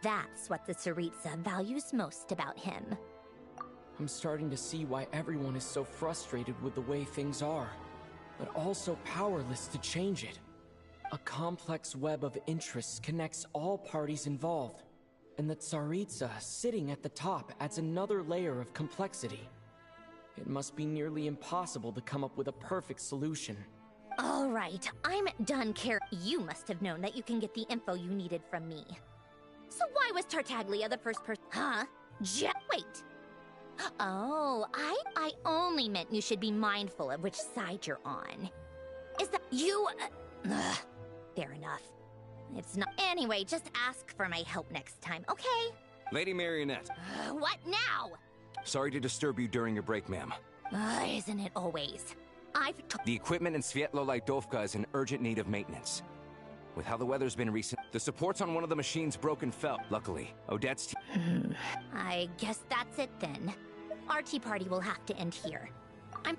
That's what the Tsaritsa values most about him. I'm starting to see why everyone is so frustrated with the way things are, but also powerless to change it. A complex web of interests connects all parties involved, and the Tsaritsa sitting at the top adds another layer of complexity. It must be nearly impossible to come up with a perfect solution. All right, I'm done caring. You must have known that you can get the info you needed from me. So why was Tartaglia the first person? Huh? Wait. Oh, I only meant you should be mindful of which side you're on. Is that you? Fair enough. It's not. Anyway, just ask for my help next time, okay? Lady Marionette. What now? Sorry to disturb you during your break, ma'am. Isn't it always? The equipment in Svietlo-Laidovka is in urgent need of maintenance. With how the weather's been recent, the supports on one of the machines broke and fell. Luckily, Odette's I guess that's it then. Our tea party will have to end here.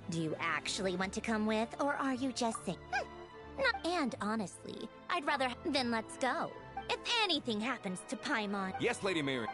Do you actually want to come with, or are you just saying? And honestly, I'd rather. Then let's go. If anything happens to Paimon. Yes, Lady Mary.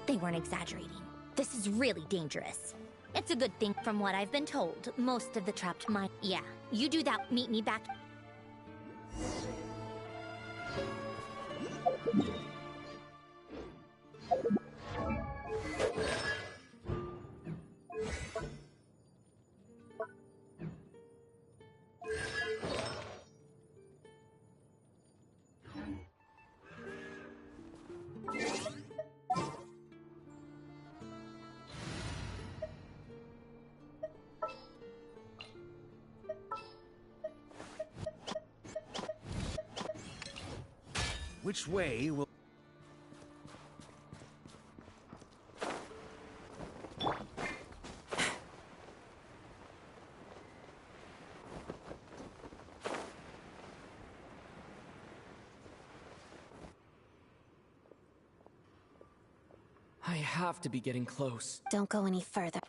They weren't exaggerating. This is really dangerous. It's a good thing from what I've been told. Most of the trapped mine. Yeah, you do that. Meet me back. Which way will... I have to be getting close. Don't go any further.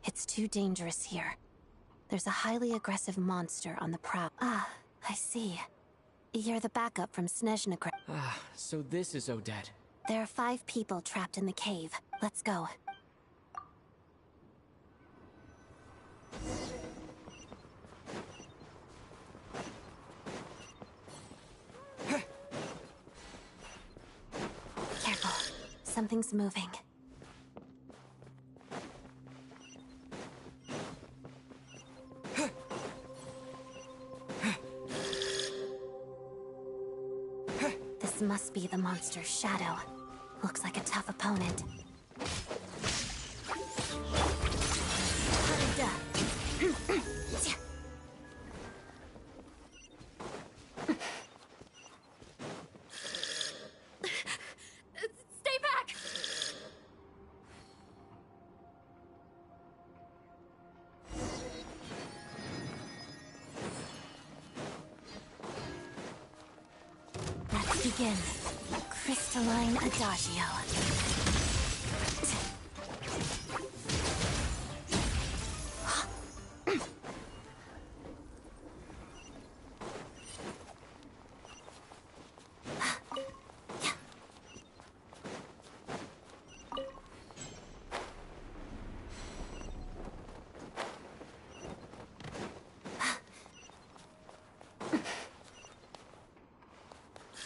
It's too dangerous here. There's a highly aggressive monster on the prowl. Ah, I see. You're the backup from Snezhna. Ah, so this is Odette. There are 5 people trapped in the cave. Let's go. Careful. Something's moving. This must be the monster's shadow. Looks like a tough opponent. Stay back! Let's begin. Crystalline Adagio.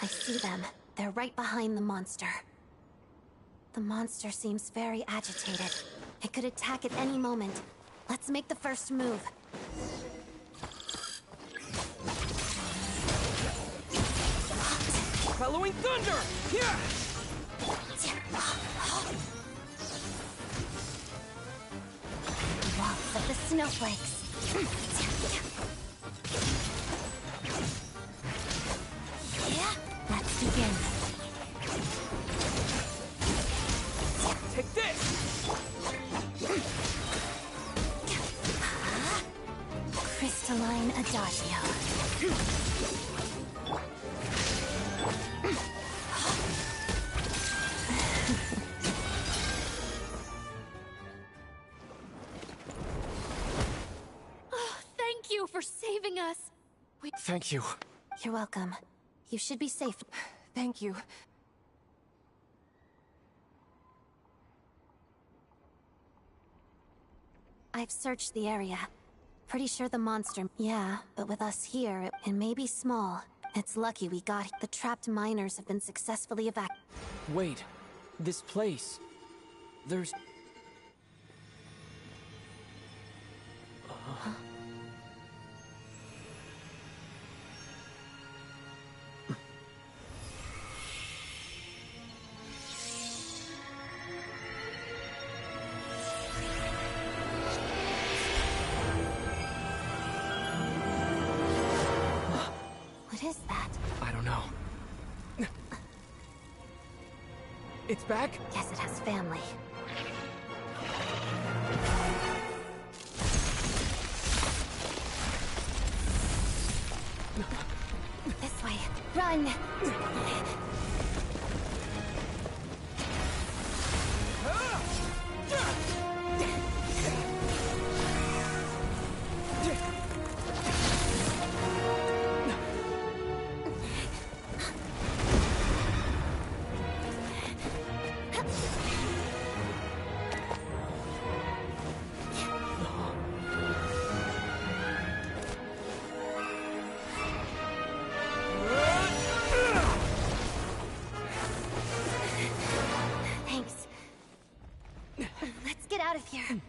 I see them. They're right behind the monster. The monster seems very agitated. It could attack at any moment. Let's make the first move. Bellowing thunder! Here! Walks of the snowflakes. Yeah, let's begin. Take this! Crystalline Adagio. Thank you for saving us. Thank you. You're welcome. You should be safe. Thank you. I've searched the area. Pretty sure the monster... Yeah, but with us here, it may be small. It's lucky we got... The trapped miners have been successfully Wait. This place. There's... What is that? I don't know. It's back? Guess it has family. This way. Run! Thanks. Let's get out of here.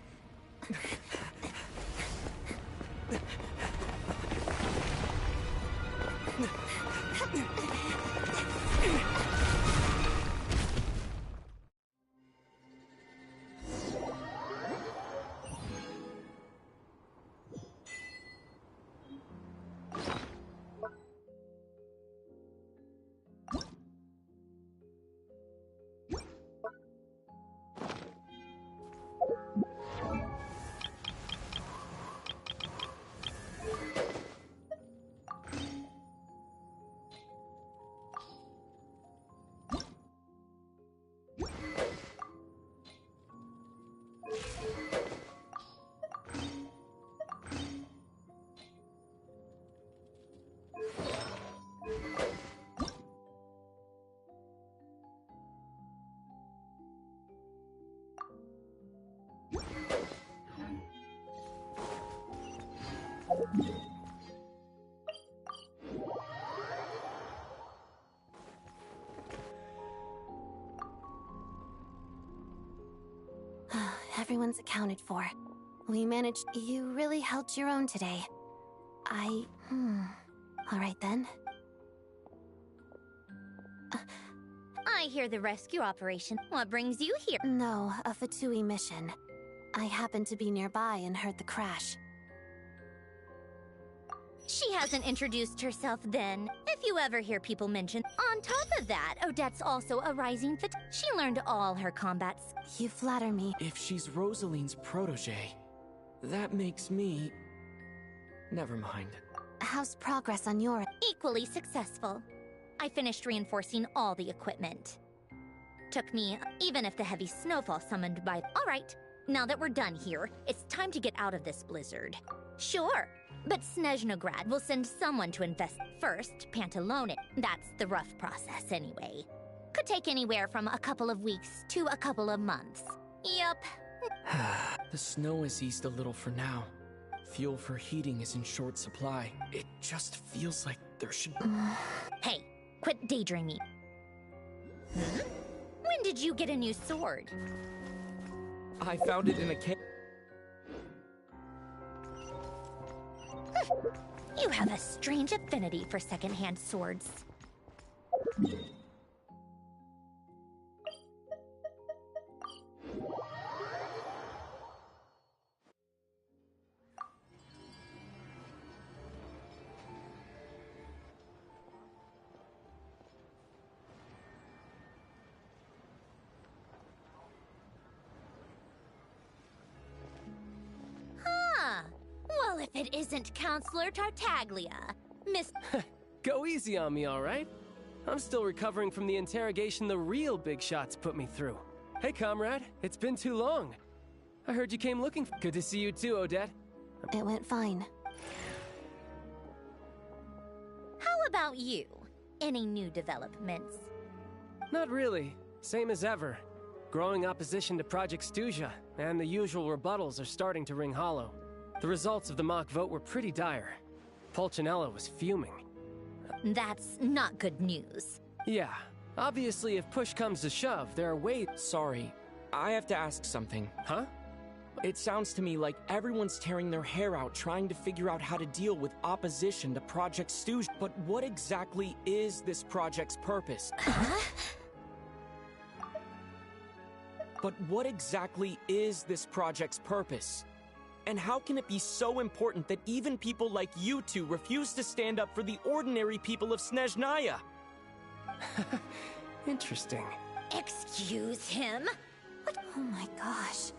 Everyone's accounted for. We managed. You really held your own today. All right then. I hear the rescue operation. What brings you here? No, a Fatui mission. I happened to be nearby and heard the crash. She hasn't introduced herself then. If you ever hear people mention... On top of that, Odette's also a rising fit. She learned all her combats. You flatter me. If she's Rosaline's protege, that makes me... Never mind. How's progress on your... Equally successful. I finished reinforcing all the equipment. Took me, even if the heavy snowfall summoned by... All right, now that we're done here, it's time to get out of this blizzard. Sure, but Snezhnograd will send someone to invest first, Pantalone. That's the rough process anyway. Could take anywhere from a couple of weeks to a couple of months. Yup. The snow has eased a little for now. Fuel for heating is in short supply. It just feels like there should be... Hey, quit daydreaming. When did you get a new sword? I found it in a cave. You have a strange affinity for secondhand swords. Well, if it isn't Counselor Tartaglia, Miss... Go easy on me, all right? I'm still recovering from the interrogation the real big shots put me through. Hey, comrade, it's been too long. I heard you came looking for... Good to see you too, Odette. It went fine. How about you? Any new developments? Not really. Same as ever. Growing opposition to Project Stuja, and the usual rebuttals are starting to ring hollow. The results of the mock vote were pretty dire. Pulcinella was fuming. That's not good news. Yeah, Obviously, if push comes to shove, there are ways. Sorry, I have to ask something. Huh? It sounds to me like everyone's tearing their hair out trying to figure out how to deal with opposition to Project Stooge. But what exactly is this project's purpose? But what exactly is this project's purpose? And how can it be so important that even people like you two refuse to stand up for the ordinary people of Snezhnaya? Interesting. Excuse him? What? Oh my gosh.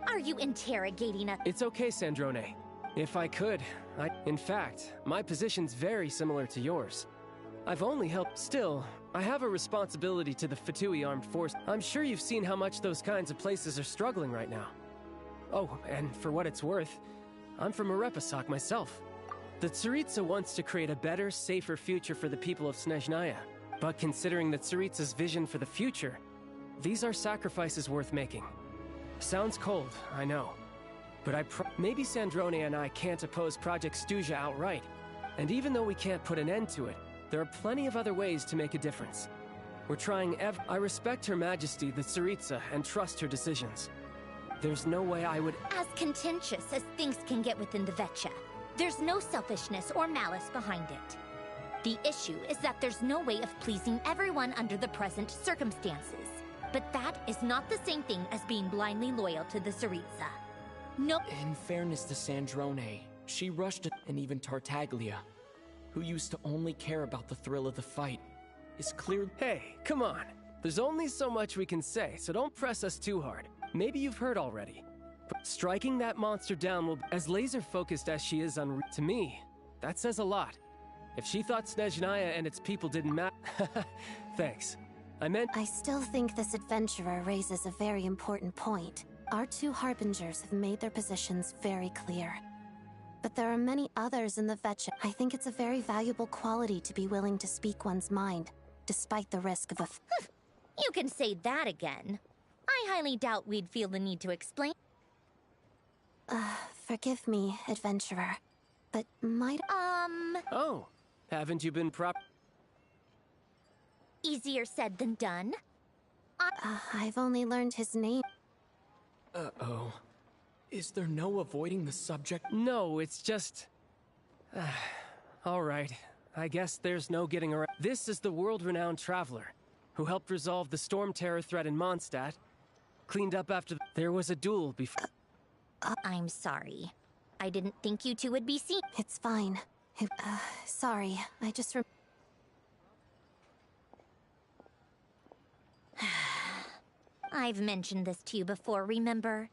Are you interrogating us? It's okay, Sandrone. If I could, In fact, my position's very similar to yours. I've only helped. Still, I have a responsibility to the Fatui Armed Force. I'm sure you've seen how much those kinds of places are struggling right now. Oh, and for what it's worth, I'm from Arepasak myself. The Tsaritsa wants to create a better, safer future for the people of Snezhnaya. But considering the Tsaritsa's vision for the future, these are sacrifices worth making. Sounds cold, I know. But maybe Sandrone and I can't oppose Project Stooja outright. And even though we can't put an end to it, there are plenty of other ways to make a difference. We're trying I respect Her Majesty, the Tsaritsa, and trust her decisions. There's no way I would— As contentious as things can get within the Vetcha, there's no selfishness or malice behind it. The issue is that there's no way of pleasing everyone under the present circumstances. But that is not the same thing as being blindly loyal to the Tsaritsa. No— In fairness to Sandrone, she rushed it, and even Tartaglia, who used to only care about the thrill of the fight, is clear— Hey, come on. There's only so much we can say, so don't press us too hard. Maybe you've heard already. But striking that monster down will— As laser-focused as she is on— To me, that says a lot. If she thought Snezhnaya and its people didn't matter— Thanks. I still think this adventurer raises a very important point. Our two Harbingers have made their positions very clear. But there are many others in the Vetcha. I think it's a very valuable quality to be willing to speak one's mind, despite the risk of a— You can say that again. I highly doubt we'd feel the need to explain. Forgive me, adventurer, but might— Oh, haven't you been Easier said than done. I've only learned his name. Uh-oh. Is there no avoiding the subject? No, it's just— All right. I guess there's no getting around. This is the world-renowned traveler who helped resolve the storm terror threat in Mondstadt. Cleaned up after there was a duel before— I'm sorry. I didn't think you two would be seen. It's fine. Sorry. I just I've mentioned this to you before, remember?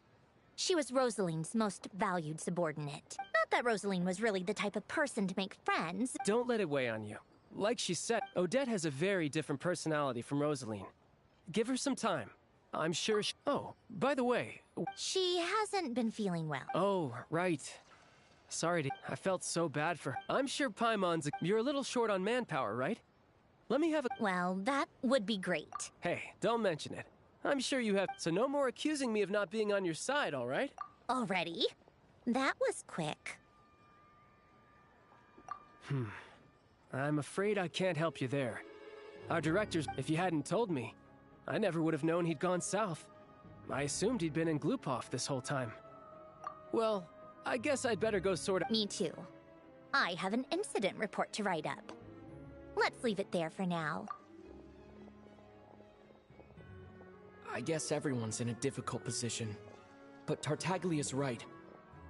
She was Rosaline's most valued subordinate. Not that Rosaline was really the type of person to make friends. Don't let it weigh on you. Like she said, Odette has a very different personality from Rosaline. Give her some time. I'm sure Oh, by the way— She hasn't been feeling well. Oh, right. Sorry I felt so bad for her. I'm sure Paimon's— You're a little short on manpower, right? Let me have a— Well, that would be great. Hey, don't mention it. I'm sure you have— So no more accusing me of not being on your side, all right? Already? That was quick. I'm afraid I can't help you there. Our director's— If you hadn't told me, I never would have known he'd gone south. I assumed he'd been in Glupov this whole time. Well, I guess I'd better go sort of— Me too. I have an incident report to write up. Let's leave it there for now. I guess everyone's in a difficult position. But Tartaglia's right.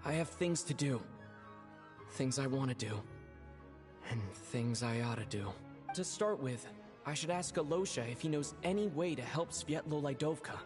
I have things to do. Things I want to do. And things I ought to do. To start with, I should ask Alosha if he knows any way to help Svietlo Lidovka.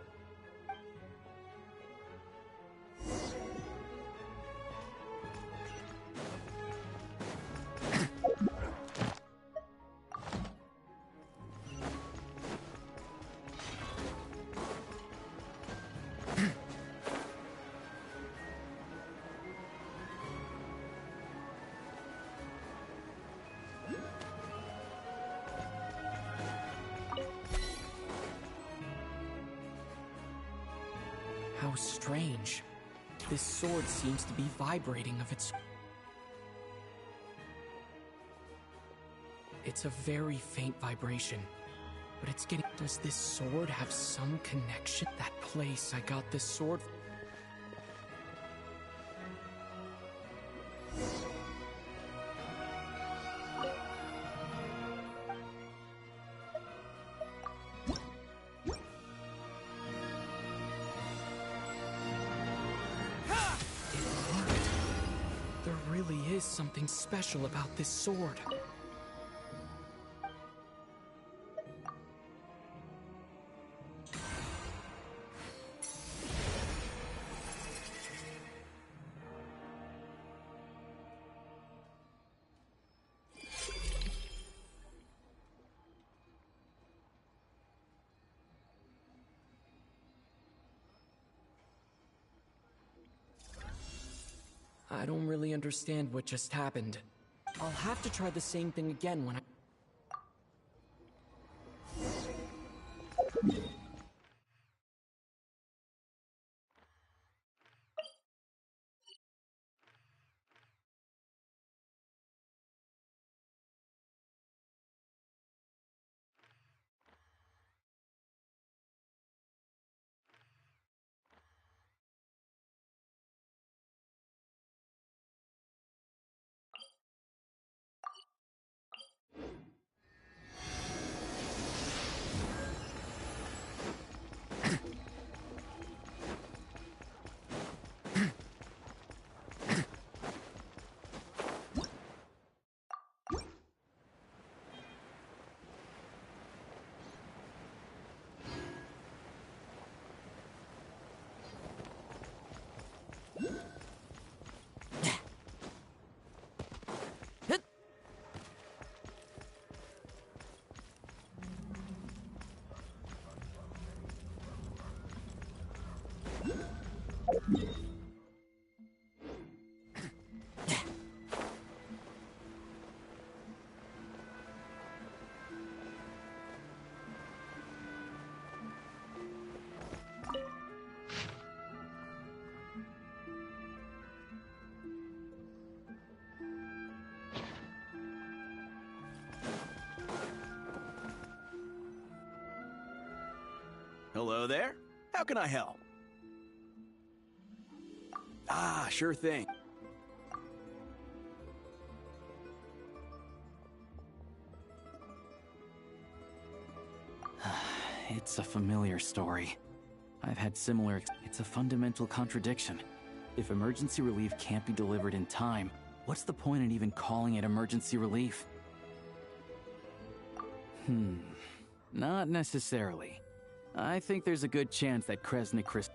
How strange. This sword seems to be vibrating of its... It's a very faint vibration. but it's getting... Does this sword have some connection? That place I got this sword... There really is something special about this sword. I don't really understand what just happened. I'll have to try the same thing again when I... Hello there. How can I help? Ah, sure thing. It's a familiar story. I've had similar... It's a fundamental contradiction. If emergency relief can't be delivered in time, what's the point in even calling it emergency relief? Not necessarily. I think there's a good chance that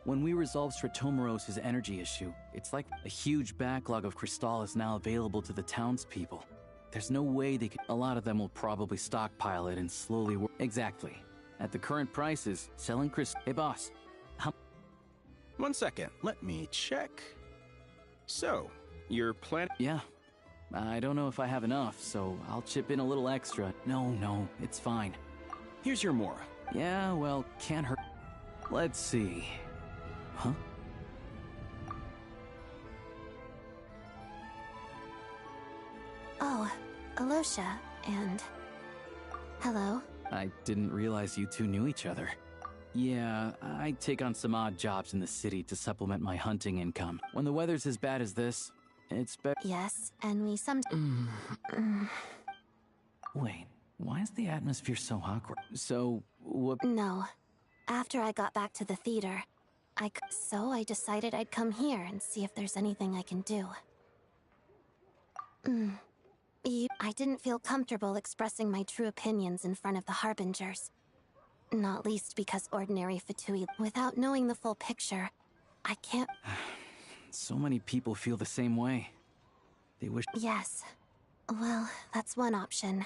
when we resolve Stratomoros' energy issue, it's like a huge backlog of Crystal is now available to the townspeople. There's no way they could... A lot of them will probably stockpile it and slowly work... Exactly. At the current prices, selling Crystal... Hey boss, how... 1 second, let me check. So, you're planning... Yeah. I don't know if I have enough, so I'll chip in a little extra. No, it's fine. Here's your Mora. Yeah, well, can't hurt. Let's see. Huh? Oh, Alosha, and... Hello. I didn't realize you two knew each other. Yeah, I take on some odd jobs in the city to supplement my hunting income. When the weather's as bad as this, it's better. Yes, and we Wait, why is the atmosphere so awkward? So, what? No. After I got back to the theater, so I decided I'd come here and see if there's anything I can do. I didn't feel comfortable expressing my true opinions in front of the Harbingers. Not least because ordinary Fatui, without knowing the full picture, I can't... So many people feel the same way. They wish... Yes. Well, that's one option.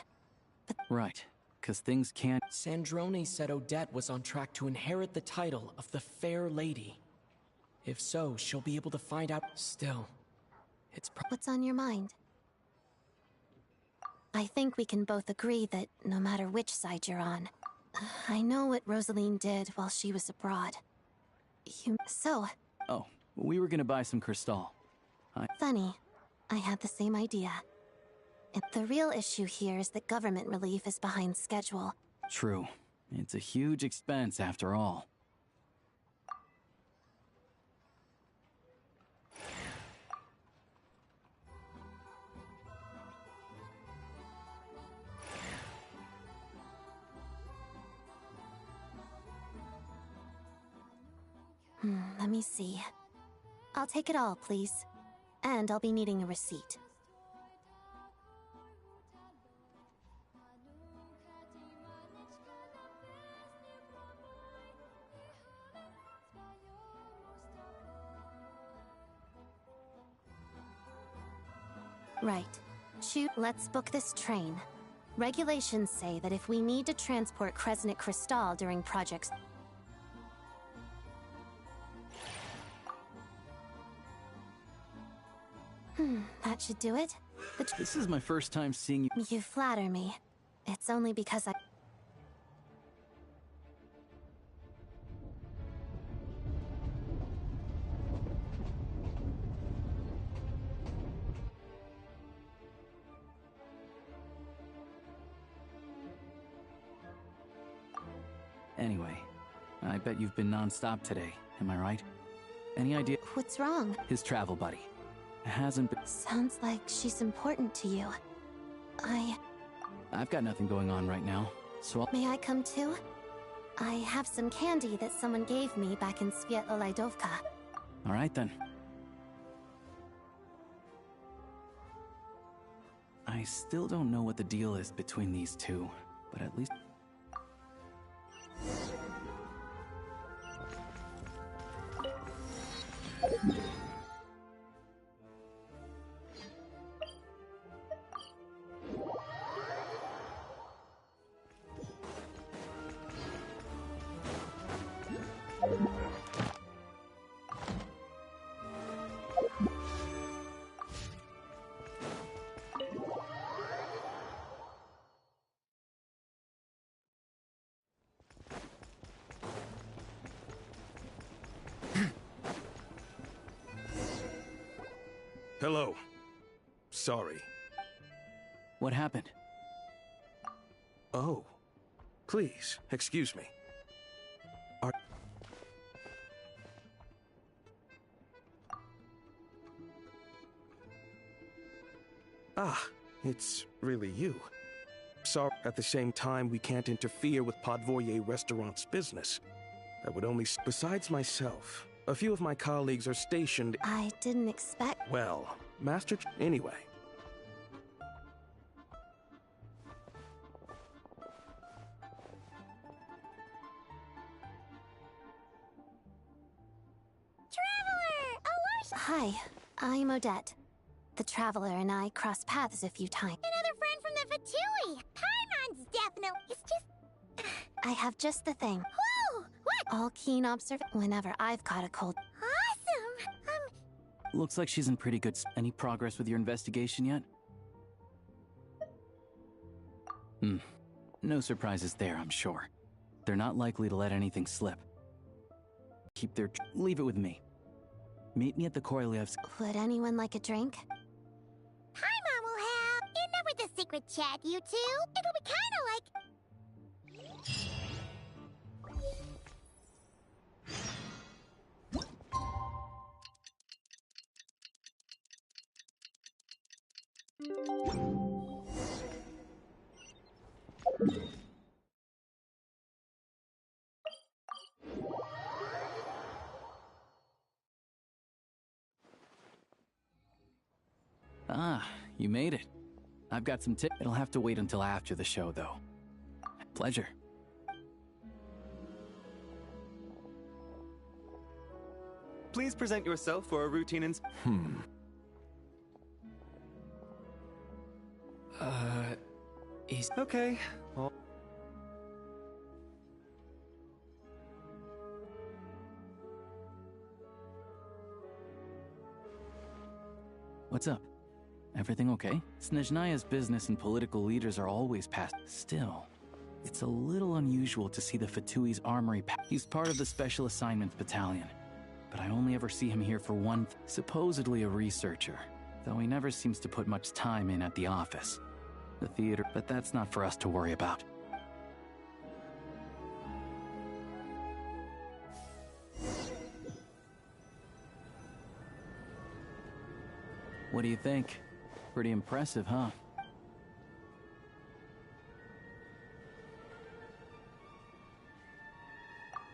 But... Right, because things can't... Sandrone said Odette was on track to inherit the title of the Fair Lady. If so, she'll be able to find out... Still, it's... What's on your mind? I think we can both agree that no matter which side you're on, I know what Rosaline did while she was abroad. So... Oh, we were gonna buy some Crystal. Funny. I had the same idea. The real issue here is that government relief is behind schedule. True. It's a huge expense after all. Let me see. I'll take it all, please. And I'll be needing a receipt. Right. Shoot, let's book this train. Regulations say that if we need to transport Kresnik Crystal during projects... that should do it. This is my first time seeing you. You flatter me. It's only because I... Anyway, I bet you've been non-stop today, am I right? Any idea? What's wrong? His travel buddy. Hasn't been... Sounds like she's important to you. I've got nothing going on right now, so May I come too? I have some candy that someone gave me back in Svietolaidovka. All right then. I still don't know what the deal is between these two, but at least... Hello. Sorry. What happened? Oh. Please, excuse me. Ah, it's really you. Sorry, at the same time, we can't interfere with Podvoye Restaurant's business. That would only... Besides myself, a few of my colleagues are stationed... I didn't expect... Well, Master... Anyway. Hi, I'm Odette. The Traveler and I crossed paths a few times. Another friend from the Fatui! Paimon's definitely... It's just... I have just the thing. Whoa! What? All keen whenever I've caught a cold. Awesome! Looks like she's in pretty good... Any progress with your investigation yet? No surprises there, I'm sure. They're not likely to let anything slip. Keep their... Leave it with me. Meet me at the Korolyevsk. Would anyone like a drink? Paimon will have... Enough with the secret chat, you two. It'll be kinda like... Ah, you made it. I've got some tips. It'll have to wait until after the show, though. Pleasure. Please present yourself for a routine He's... Okay. What's up? Everything okay? Snezhnaya's business and political leaders are always past. Still, it's a little unusual to see the Fatui's armory. He's part of the Special Assignments Battalion, but I only ever see him here for one supposedly a researcher, though he never seems to put much time in at the office. The theater, but that's not for us to worry about. What do you think? Pretty impressive, huh?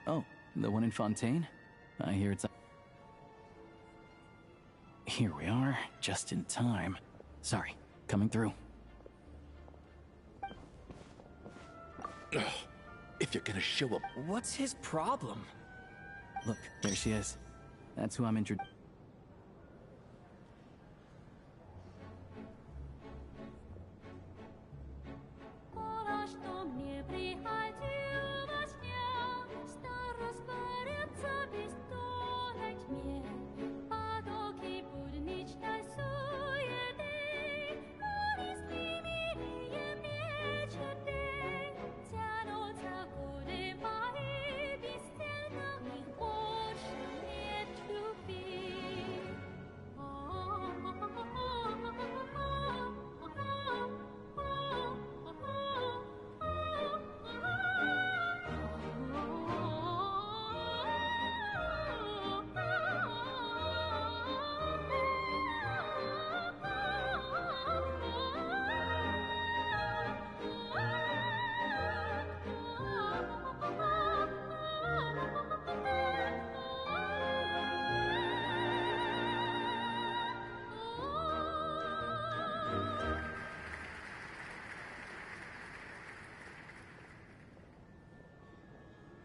Oh, the one in Fontaine? I hear it's... Here we are, just in time. Sorry, coming through. If you're gonna show up... What's his problem? Look, there she is. That's who I'm introducing.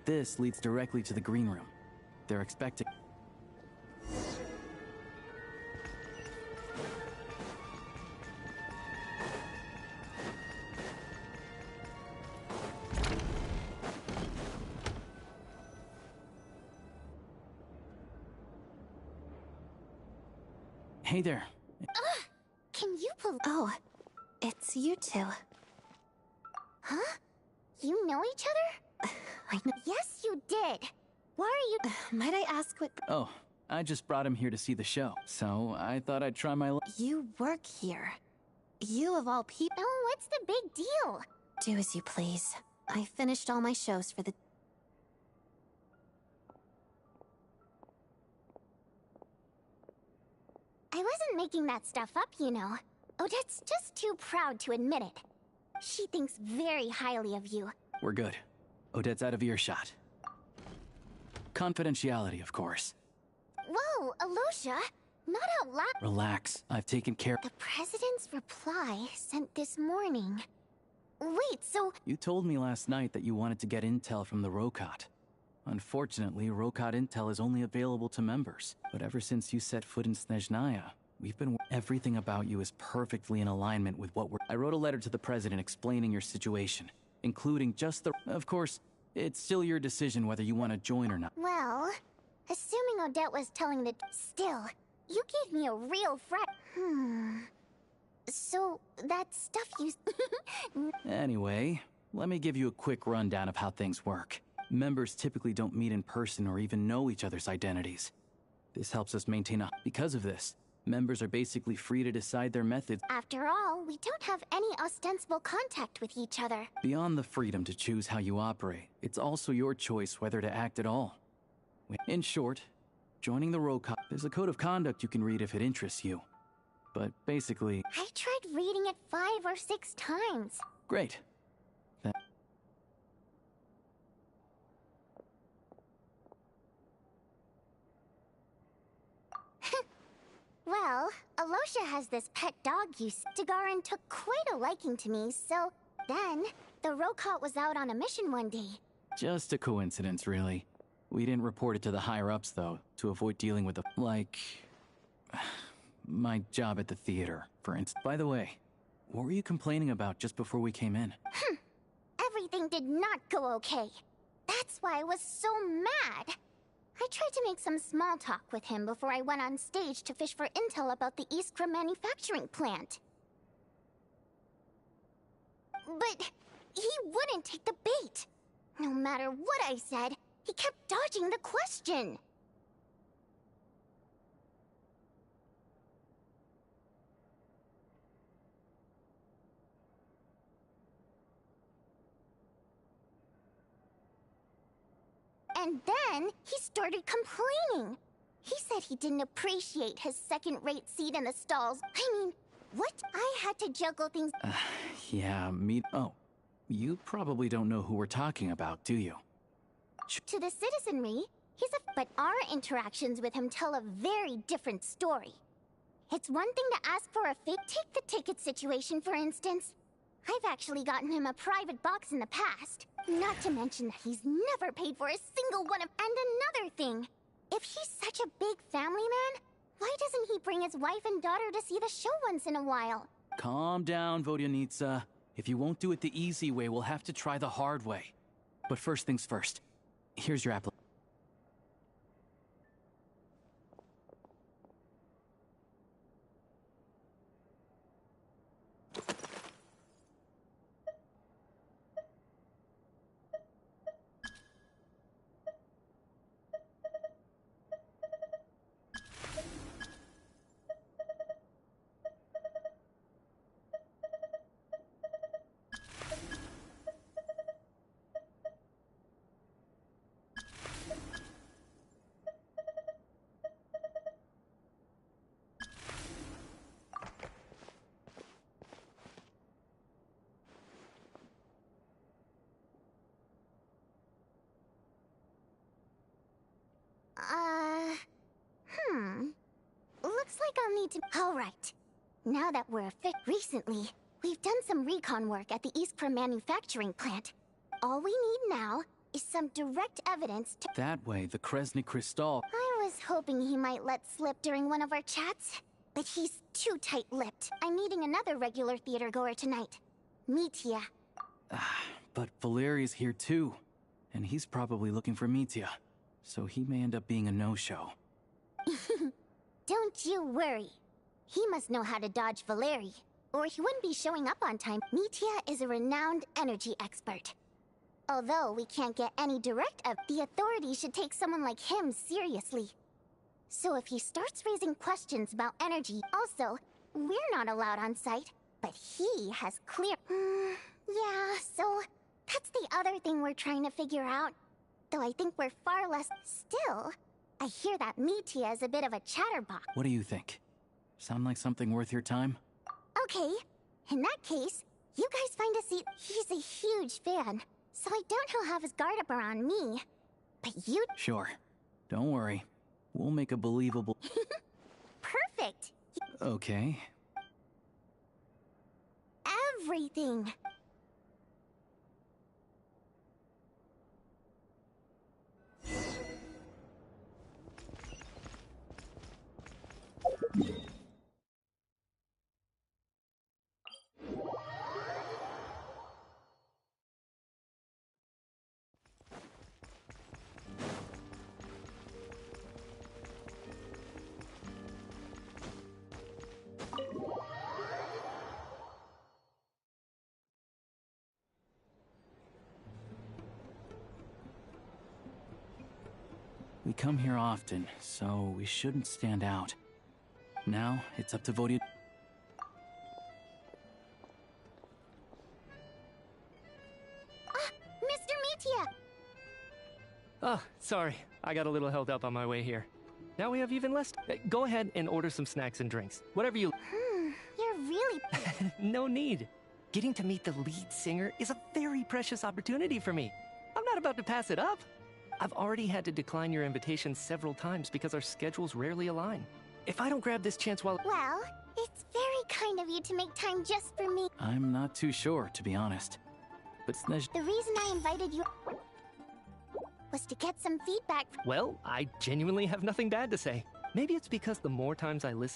This leads directly to the green room. They're expecting... Hey there. Can you believe... Oh, it's you two. Huh? You know each other? I know. Yes, you did. Why are you... Might I ask what... Oh, I just brought him here to see the show, so I thought I'd try my luck. You work here. You of all people... Oh, what's the big deal? Do as you please. I finished all my shows for the... I wasn't making that stuff up, you know. Odette's just too proud to admit it. She thinks very highly of you. We're good. Odette's out of earshot. Confidentiality, of course. Whoa, Alosha! Not out loud. Relax. I've taken care... The President's reply sent this morning. Wait, so... You told me last night that you wanted to get intel from the Rokot. Unfortunately, Rokot intel is only available to members. But ever since you set foot in Snezhnaya, we've been... Everything about you is perfectly in alignment with what we're... I wrote a letter to the President explaining your situation, including just the... Of course, it's still your decision whether you want to join or not. Well, assuming Odette was telling the... Still, you gave me a real So, that stuff you... Anyway, let me give you a quick rundown of how things work. Members typically don't meet in person or even know each other's identities. This helps us maintain a... Because of this, members are basically free to decide their methods. After all, we don't have any ostensible contact with each other. Beyond the freedom to choose how you operate, it's also your choice whether to act at all. In short, joining the Rokot, there's a code of conduct you can read if it interests you. But basically... I tried reading it 5 or 6 times. Great. Well, Alosha has this pet dog Tagarin took quite a liking to me, so... Then, the Rokot was out on a mission one day. Just a coincidence, really. We didn't report it to the higher-ups, though, to avoid dealing with the... Like... my job at the theater, for instance. By the way, what were you complaining about just before we came in? Everything did not go okay. That's why I was so mad. I tried to make some small talk with him before I went on stage to fish for intel about the Iskra manufacturing plant. But he wouldn't take the bait. No matter what I said, he kept dodging the question. And then he started complaining. He said he didn't appreciate his second-rate seat in the stalls. I mean, what? I had to juggle things. Yeah, Oh, you probably don't know who we're talking about, do you? To the citizenry, but our interactions with him tell a very different story. It's one thing to ask for a favor. Take the ticket situation, for instance. I've actually gotten him a private box in the past. Not to mention that he's never paid for a single one of... And another thing, if he's such a big family man, why doesn't he bring his wife and daughter to see the show once in a while? Calm down, Vodyanitsa. If you won't do it the easy way, we'll have to try the hard way. But first things first. Here's your application. Looks like I'll need to... Alright. Now that we're recently, we've done some recon work at the Iskra manufacturing plant. All we need now is some direct evidence to... That way, the Kresnik Crystal... I was hoping he might let slip during one of our chats, but he's too tight-lipped. I'm meeting another regular theater-goer tonight. Mitya. But Valeri's here too, and he's probably looking for Mitya, so he may end up being a no-show. Don't you worry. He must know how to dodge Valeri, or he wouldn't be showing up on time. Mitya is a renowned energy expert. Although we can't get any direct the authorities should take someone like him seriously. So if he starts raising questions about energy, also, we're not allowed on site, but he has clear... yeah, so that's the other thing we're trying to figure out. Though I think we're far less... Still, I hear that Mitya is a bit of a chatterbox. What do you think? Sound like something worth your time? Okay, in that case, you guys find a seat. He's a huge fan, so I doubt he'll have his guard up around me. But you... Sure. Don't worry. We'll make a believable... Perfect! Okay. Everything! We come here often, so we shouldn't stand out. Now, it's up to Vodya... Mr. Mitya! Oh, sorry. I got a little held up on my way here. Now we have even less... Go ahead and order some snacks and drinks. Whatever you... You're really... No need. Getting to meet the lead singer is a very precious opportunity for me. I'm not about to pass it up. I've already had to decline your invitation several times because our schedules rarely align. If I don't grab this chance while... Well, it's very kind of you to make time just for me. I'm not too sure, to be honest. But Snej... The reason I invited you was to get some feedback. Well, I genuinely have nothing bad to say. Maybe it's because the more times I listen...